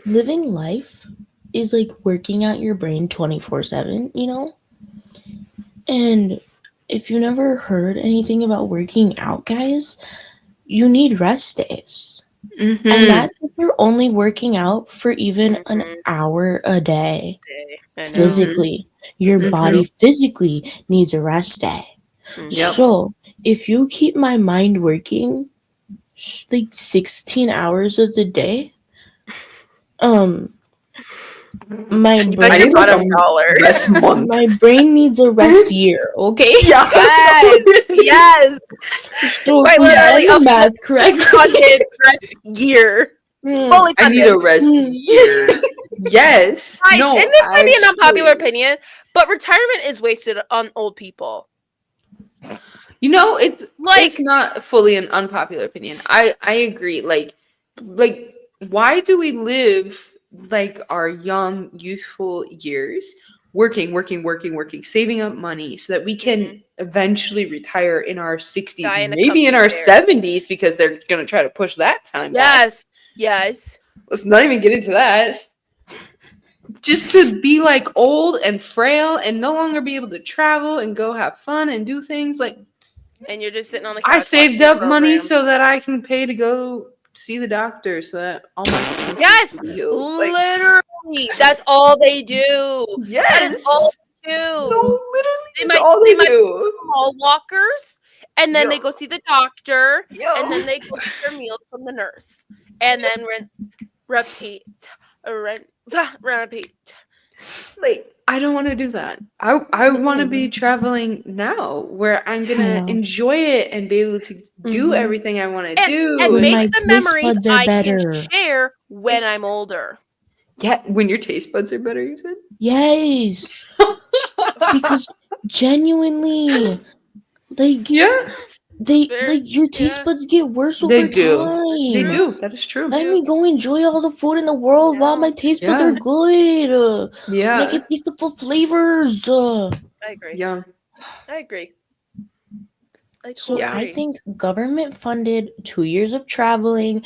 living life is like working out your brain 24/7, And if you never heard anything about working out, guys, you need rest days. And Mm-hmm. that's if you're only working out for even an Mhm. hour a day. I know. Mm-hmm. Physically, your So Mm-hmm. true. body physically needs a rest day. Mhm. Yep. So, if you keep my mind working like 16 hours of the day, um, my You bet I your need like brain bottom a dollar. rest month. my brain needs a rest year, okay? Yeah. Yes, yes. So if Quite we've literally done a the fully math correctly. funded rest year. Hmm, Fully I need funded. a rest hmm. year. Yes. Right. And No, this might be an unpopular actually. opinion, but retirement is wasted on old people. You know, it's Like, not fully an unpopular opinion. I agree. Like why do we live like our young youthful years working, saving up money so that we can mhm, eventually retire in our 60s, die in a maybe in comfy our chair. 70s because they're going to try to push that time back. Yes, yes. Let's not even get into that. Just to be like old and frail and no longer be able to travel and go have fun and do things like And you're just sitting on the I couch watching saved your up money programs. so that I can pay to go see the doctor so that all my sicknesses Yes, can be healed. Like, literally. That's all they do. That is all yes. they No, do. literally They is might all they they might do. mall walkers, and then Yo. they go see the doctor, and Yo. then they go eat their meals from the nurse, and then rinse, repeat, rinse, repeat. Like, I don't want to do that. I want to No. be traveling now where I'm going to Yeah. enjoy it and be able to do Hmm. everything I want to And do. When And make my like, the taste memories buds are I can better. share when ex- I'm older. yeah, when your taste buds are better, you said? Yes. Because genuinely, like Yeah, they Very, like your taste yeah, buds get worse they over do. that's They true. time. do. That is They true. Let do. me go enjoy all the food in the world while Yeah, my taste buds are Yeah. good. And I Yeah. can taste the full flavors. I agree. Yeah. I agree. I So totally Yeah. I agree. think government funded 2 years of traveling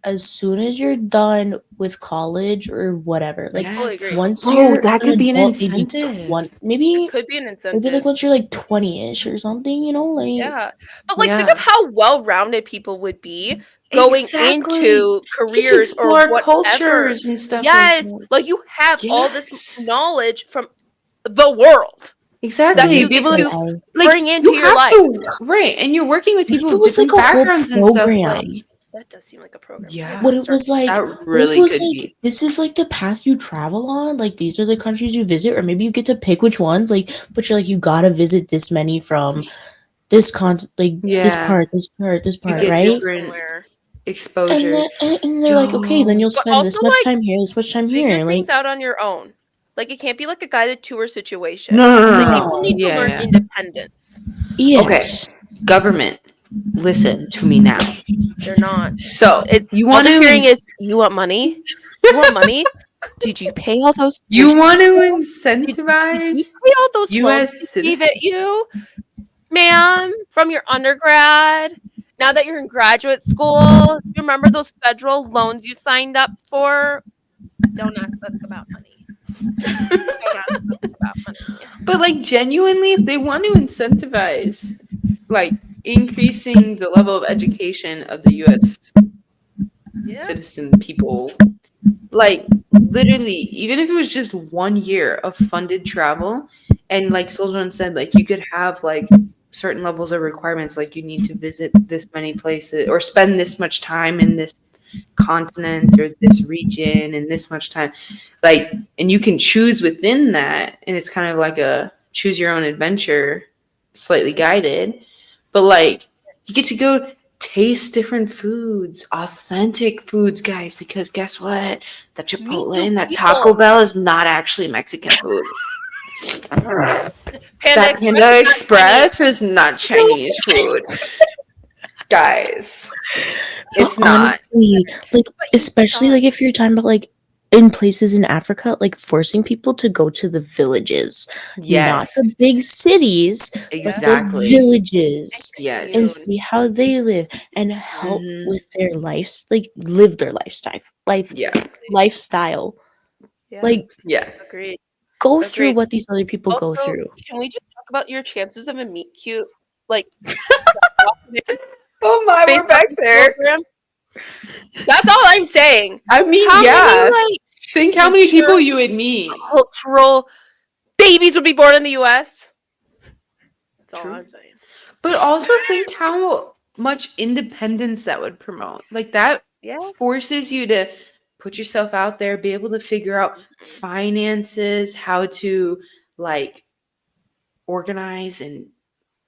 as soon as you're done with college or whatever. I Like totally Yes. agree. once Whoa, you're that an could be an adult, maybe incentive. 20, It maybe could be an maybe like incentive. once you're like 20ish or something, like Yeah. But like think of Yeah. how well-rounded people would be going Exactly. into You get to careers or explore whatever. cultures and stuff like Yes. that. Like you have all this Yes. knowledge from the world that Exactly. you You'd be get able to to AKA. like bring into you your have life. to right, and you're working with What if people it with was like different a whole backgrounds and stuff like program? That does seem like a program. We have yeah, to What it start was like, that what if it really was could like, be. this is like the path you travel on? Like, these are the countries you visit, or maybe you get to pick which ones, like, but you're like, you gotta visit this many from like, Yeah. this You part, get right? different somewhere. exposure. And they're like, okay, then Yo. you'll But spend also this much like time here, this much time figure here. Like, things out on your own. Like it can't be like a guided tour situation. No, no, no, Like no, people no. need no. to Yeah, learn yeah. independence. Okay. Yes. Government, listen to me now. They're not. So It's you all want they're to hearing is you want money? You want money? Did you pay all those you tuition want to bills? Did you incentivize pay all those loans we U.S. gave citizens? at you, ma'am, from your undergrad? Now that you're in graduate school, you remember those federal loans you signed up for? Don't ask us about money. Don't ask us about money. But like genuinely, if they want to incentivize like increasing the level of education of the U.S. Yeah. citizen people, like literally, even if it was just 1 year of funded travel, and like Soldier said, like you could have like certain levels of requirements, like you need to visit this many places or spend this much time in this continent or this region and this much time, like, and you can choose within that, and it's kind of like a choose your own adventure, slightly guided, but like you get to go taste different foods, authentic foods, guys, because guess what? That Meet Chipotle new and that Taco people. Bell is not actually Mexican food. Panda That Express Panda is not Chinese. Express is not Chinese food. Guys, But it's not. honestly, like, But you especially don't. like if you're talking about like in places in Africa, like forcing people to go to the villages, not the Yes, big cities, but the exactly. villages, and Yes. Commune. see how they live and help Hmm. with their lives, like live their Yeah. Exactly. lifestyle. Yeah. Like, Yeah. Agreed. go through Agreed. what these other people go Also, through. can we just talk about your chances of a meet cute, like Oh my, based we're off back this there. program? That's all I'm saying. I mean, How yeah. many like Think how many people you would meet. cultural babies would be born in the U.S.? That's all True. I'm saying. But also think how much independence that would promote. Like that forces you to put yourself out there, be able to figure out finances, how to like organize and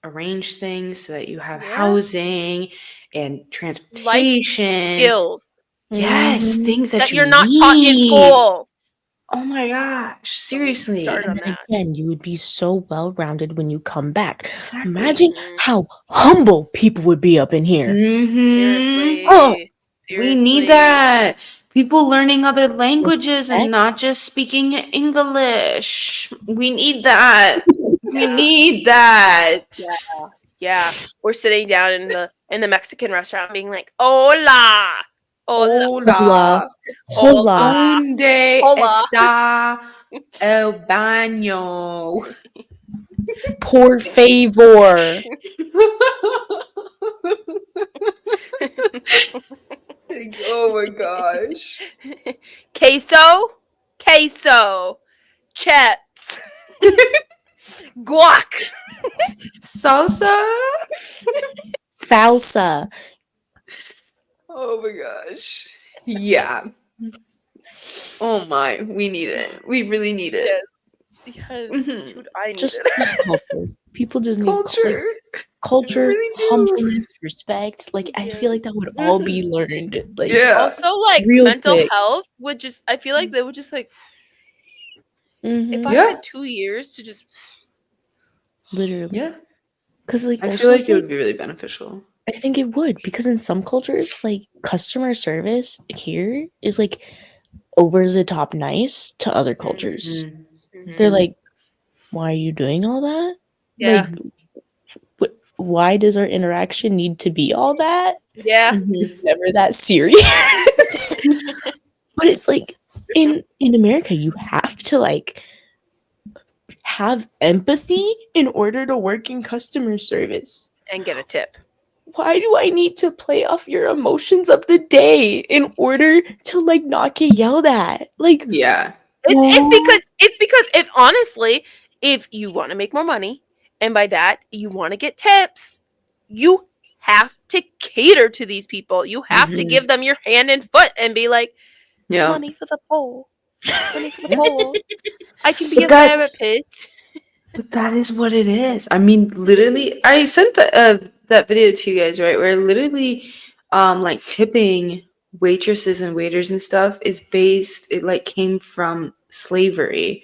arrange things so that you have housing and transportation. Skills. Yes, things that you're you not taught in need. school. Oh my gosh, seriously. Start on And then that. again, you would be so well-rounded when you come back. Exactly. Imagine how humble people would be up in here. Seriously. Oh, we need that. People learning other languages and respect. not just speaking English. We need that. We need that. Yeah. We're sitting down in the Mexican restaurant being like, hola. Hola. Hola. Hola. ¿Dónde Hola. está el baño? Por favor. Oh my gosh. Queso. Chips. Guac. Salsa? Salsa. Oh my gosh. Yeah. Oh my, we need it. We really need it. Yes, dude, I need Just it. culture. People just need Culture. culture, really do. humbleness, respect. Like I feel like that would all be learned. Like Also, like real mental quick. health would just. I feel like they would just like. If I Yeah. had 2 years to just. Literally. Yeah. Because like I also feel like it's it like would be really beneficial. I think it would because in some cultures like customer service here is like over the top nice to other cultures. They're like, why are you doing all that? Yeah. Like, why does our interaction need to be all that? Yeah. It's never that serious. But it's like in America, you have to like have empathy in order to work in customer service. And get a tip. Why do I need to play off your emotions of the day in order to like not get yelled at? Like, yeah. It's because if honestly, if you want to make more money, and by that you want to get tips, you have to cater to these people. You have to give them your hand and foot and be like, money for the pole. Money for the pole. I can be a therapist. But that is what it is. I mean, literally, I sent that video to you guys, right? Where literally, like tipping waitresses and waiters and stuff is based. It like came from slavery.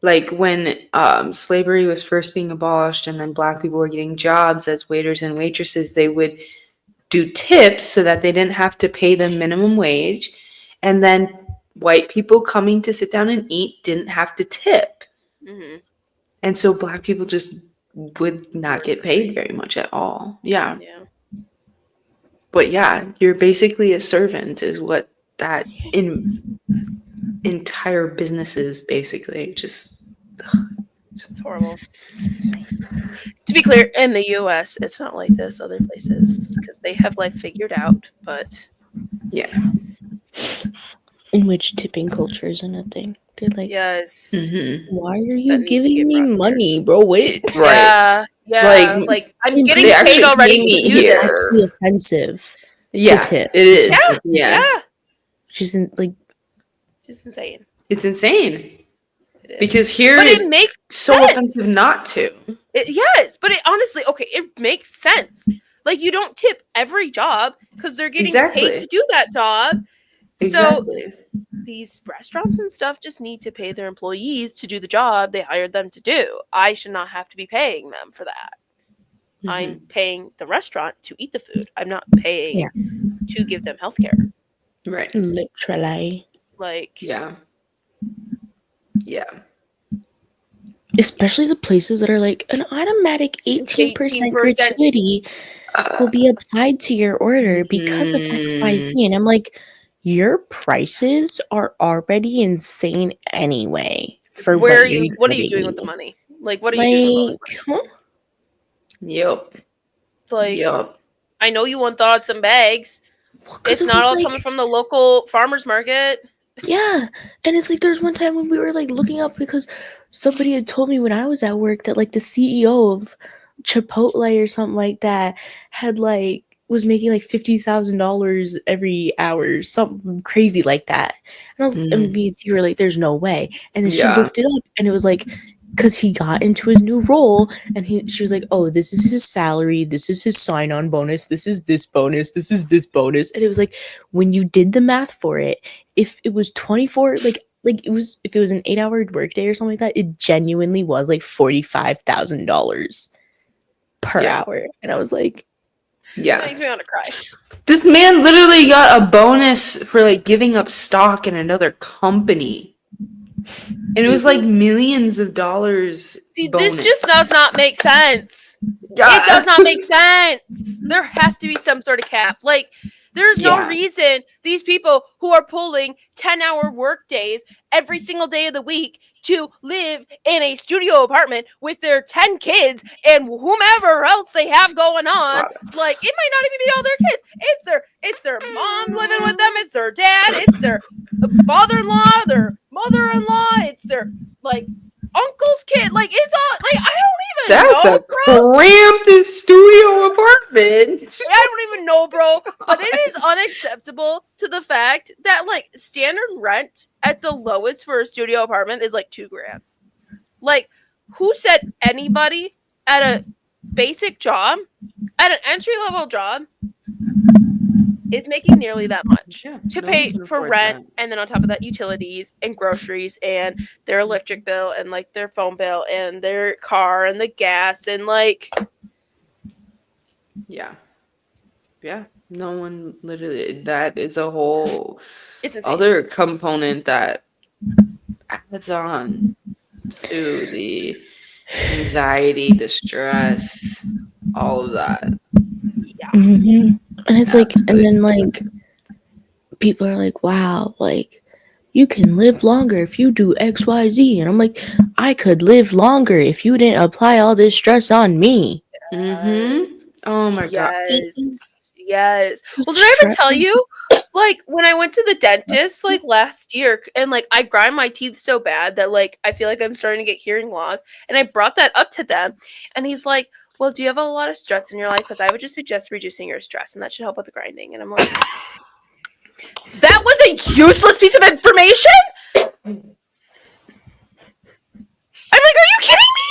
Like when slavery was first being abolished, and then Black people were getting jobs as waiters and waitresses, they would do tips so that they didn't have to pay them minimum wage, and then white people coming to sit down and eat didn't have to tip. And so Black people just would not get paid very much at all. Yeah. But yeah, you're basically a servant is what that entire business is basically. Just it's horrible. To be clear, in the US, it's not like this other places because they have life figured out, but yeah. In which tipping culture isn't a thing. They're like, yes. why are you giving me money, bro? Wait. Right. Yeah. Like I'm getting paid already to do this. this. It's actually offensive to tip. It is. Yeah. Which isn't like just insane. It's insane. Because here but it's it makes so sense. offensive not to. Yes, but it honestly, okay, it makes sense. Like you don't tip every job because they're getting paid to do that job. So these restaurants and stuff just need to pay their employees to do the job they hired them to do. I should not have to be paying them for that. I'm paying the restaurant to eat the food. I'm not paying to give them healthcare. Right. Literally. Like yeah. Especially the places that are like an automatic 18% gratuity will be applied to your order because of XYZ. And I'm like, your prices are already insane anyway. For what are you doing with the money? Like, what do you do for the most part? Yep. Like, yep. I know you want thought some bags. Well, It's not all coming from the local farmer's market. Yeah, and it's like there's one time when we were like looking up because somebody had told me when I was at work that like the CEO of Chipotle or something like that had like was making like $50,000 every hour, something crazy like that. And I was, and you were like, "There's no way." And then she looked it up, and it was like, because he got into his new role, and she was like, "Oh, this is his salary. This is his sign-on bonus. This is this bonus. This is this bonus." And it was like, when you did the math for it, if it was 24, like it was, if it was an 8-hour workday or something like that, it genuinely was like $45,000 per hour. And I was like, that makes me want to cry. This man literally got a bonus for like giving up stock in another company. And it was like millions of dollars. See, bonus. This just does not make sense. It does not make sense. There has to be some sort of cap. Like, there's no reason these people who are pulling 10-hour work days every single day of the week to live in a studio apartment with their 10 kids and whomever else they have going on. Like, it might not even be all their kids. It's their mom living with them. It's their dad. It's their father-in-law, their mother-in-law. It's their, like, uncle's kid. Like, it's all, like, I don't even know, That's a cramped studio apartment. I don't even know, bro. But it is unacceptable to the fact that, like, standard rent at the lowest for a studio apartment is like $2,000. Like, who said anybody at a basic job, at an entry-level job, is making nearly that much to pay for rent, and then on top of that, utilities and groceries and their electric bill and like their phone bill and their car and the gas and like, yeah, no one literally. That is a whole other component that adds on to the anxiety, the stress, all of that. Yeah. Mm-hmm. And it's like, and then like people are like, wow, like you can live longer if you do XYZ. And I'm like, I could live longer if you didn't apply all this stress on me. Oh my god. Yes. Well, did I ever tell you, like, when I went to the dentist like last year, and like I grind my teeth so bad that like I feel like I'm starting to get hearing loss, and I brought that up to them, and he's like, well, do you have a lot of stress in your life? Because I would just suggest reducing your stress, and that should help with the grinding. And I'm like, that was a useless piece of information? I'm like, are you kidding me?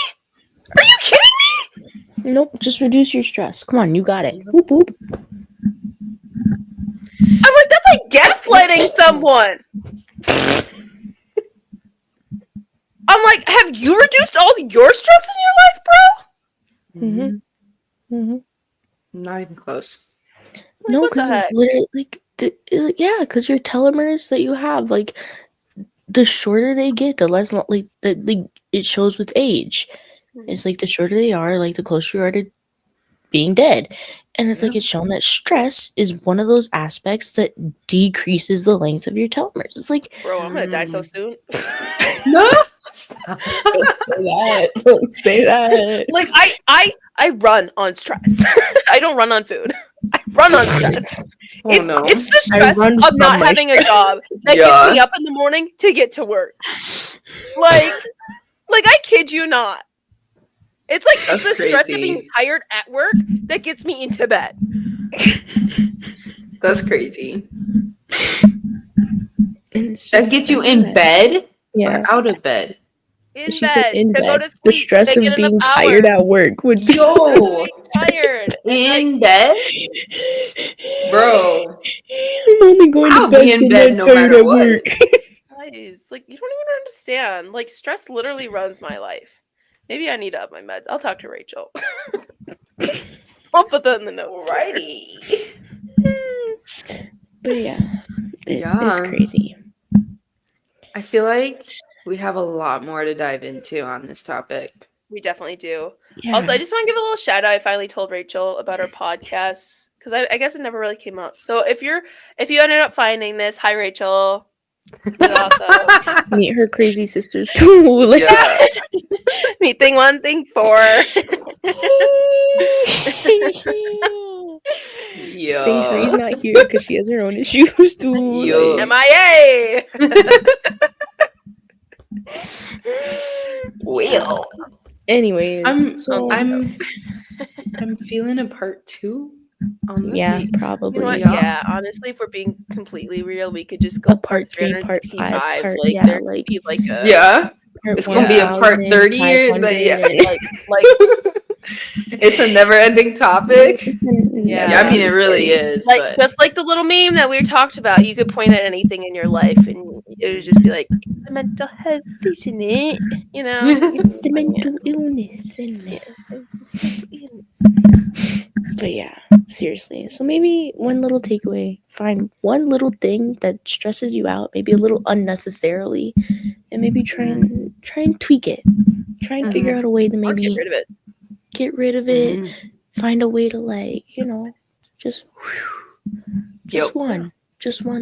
Are you kidding me? Nope, just reduce your stress. Come on, you got it. Boop, boop. I'm like, that's like gaslighting someone. I'm like, have you reduced all your stress in your life, bro? Not even close. Like, no, because it's literally like, because your telomeres that you have, like, the shorter they get, the less like it shows with age. It's like the shorter they are, like the closer you are to being dead. And it's like it's shown that stress is one of those aspects that decreases the length of your telomeres. It's like, bro, I'm gonna die so soon. No. Don't say that. Like I run on stress. I don't run on food. I run on stress. It's the stress of not having a job that gets me up in the morning to get to work. Like I kid you not. It's like it's the stress of being tired at work that gets me into bed. That's crazy. That gets you in bed or out of bed? In bed to go to sleep. The stress of being tired at work would be tired. In bed? Bro. I'm only going to bed in bed no matter what. Guys, like, you don't even understand. Like, stress literally runs my life. Maybe I need to up my meds. I'll talk to Rachel. I'll put that in the notes. Alrighty. But yeah, it's crazy. I feel like we have a lot more to dive into on this topic. We definitely do. Yeah. Also, I just want to give a little shout out. I finally told Rachel about our podcast because I guess it never really came up. So if you ended up finding this, hi Rachel. Also meet her crazy sisters too. Me thing one, thing four. Thing three's not here because she has her own issues too. Yo. MIA. Well, Anyways, I'm feeling a part 2 on this. Yeah, probably. You know what? Yeah, honestly, if we're being completely real, we could just go A part 3, part 5, 365. part Like there could be like a It's gonna be a part 30 years. like It's a never-ending topic. Yeah. I mean, it really is. like But just like the little meme that we talked about. You could point at anything in your life, and it would just be like, "It's the mental health, isn't it?" You know, It's the mental illness, isn't it? But yeah, seriously. So maybe one little takeaway: find one little thing that stresses you out, maybe a little unnecessarily, and maybe try and tweak it. Try and figure out a way to maybe get rid of it. Get rid of it. Find a way to like, just one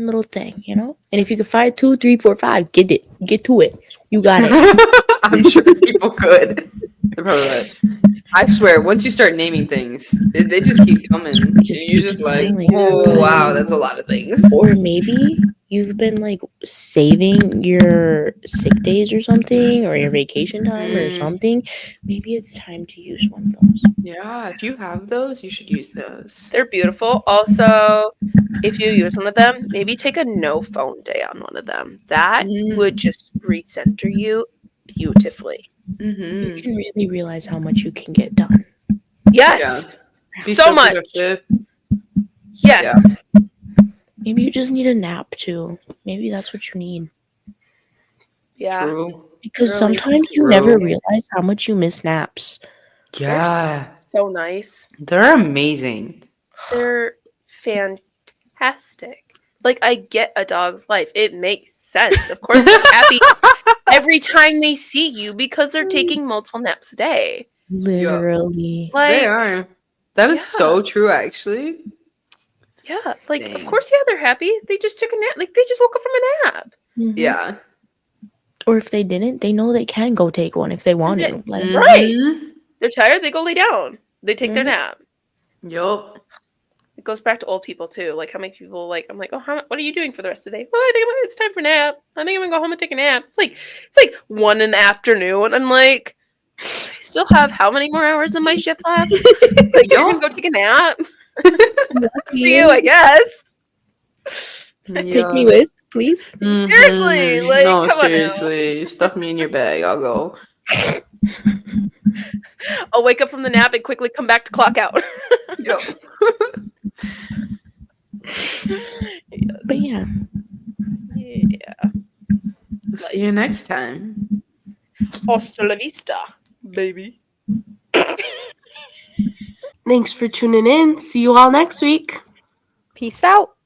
little thing, And if you can find 2, 3, 4, 5, get to it. You got it. I'm sure people could. They're probably like, I swear, once you start naming things, they just keep coming. You're just like, oh wow, that's a lot of things. Or maybe you've been like saving your sick days or something, or your vacation time or something. Maybe it's time to use one of those. Yeah, if you have those, you should use those. They're beautiful. Also, if you use one of them, maybe take a no phone day on one of them. That would just recenter you beautifully. You can really realize how much you can get done. Yes. Yeah. So much. Productive. Yes. Yeah. Maybe you just need a nap too. Maybe that's what you need. Yeah. True. Because sometimes you never realize how much you miss naps. Yeah. They're so nice. They're amazing. They're fantastic. Like, I get a dog's life. It makes sense. Of course, they're happy every time they see you because they're taking multiple naps a day. Literally. Like, they are. That is so true, actually. Yeah. Like, of course, they're happy. They just took a nap. Like, they just woke up from a nap. Yeah. Or if they didn't, they know they can go take one if they want to. Like, right. They're tired. They go lay down. They take their nap. Yup. It goes back to old people too. Like, how many people I'm like, oh, what are you doing for the rest of the day? Well, I think it's time for a nap. I think I'm gonna go home and take a nap. It's like 1 in the afternoon, and I'm like, I still have how many more hours of my shift left? Like, you're gonna go take a nap? For you, I guess. Take me with, please. Seriously, like, no, come seriously, stuff me in your bag. I'll go. I'll wake up from the nap and quickly come back to clock out. Yep. But yeah. See you next time. Hasta la vista, baby. Thanks for tuning in. See you all next week. Peace out.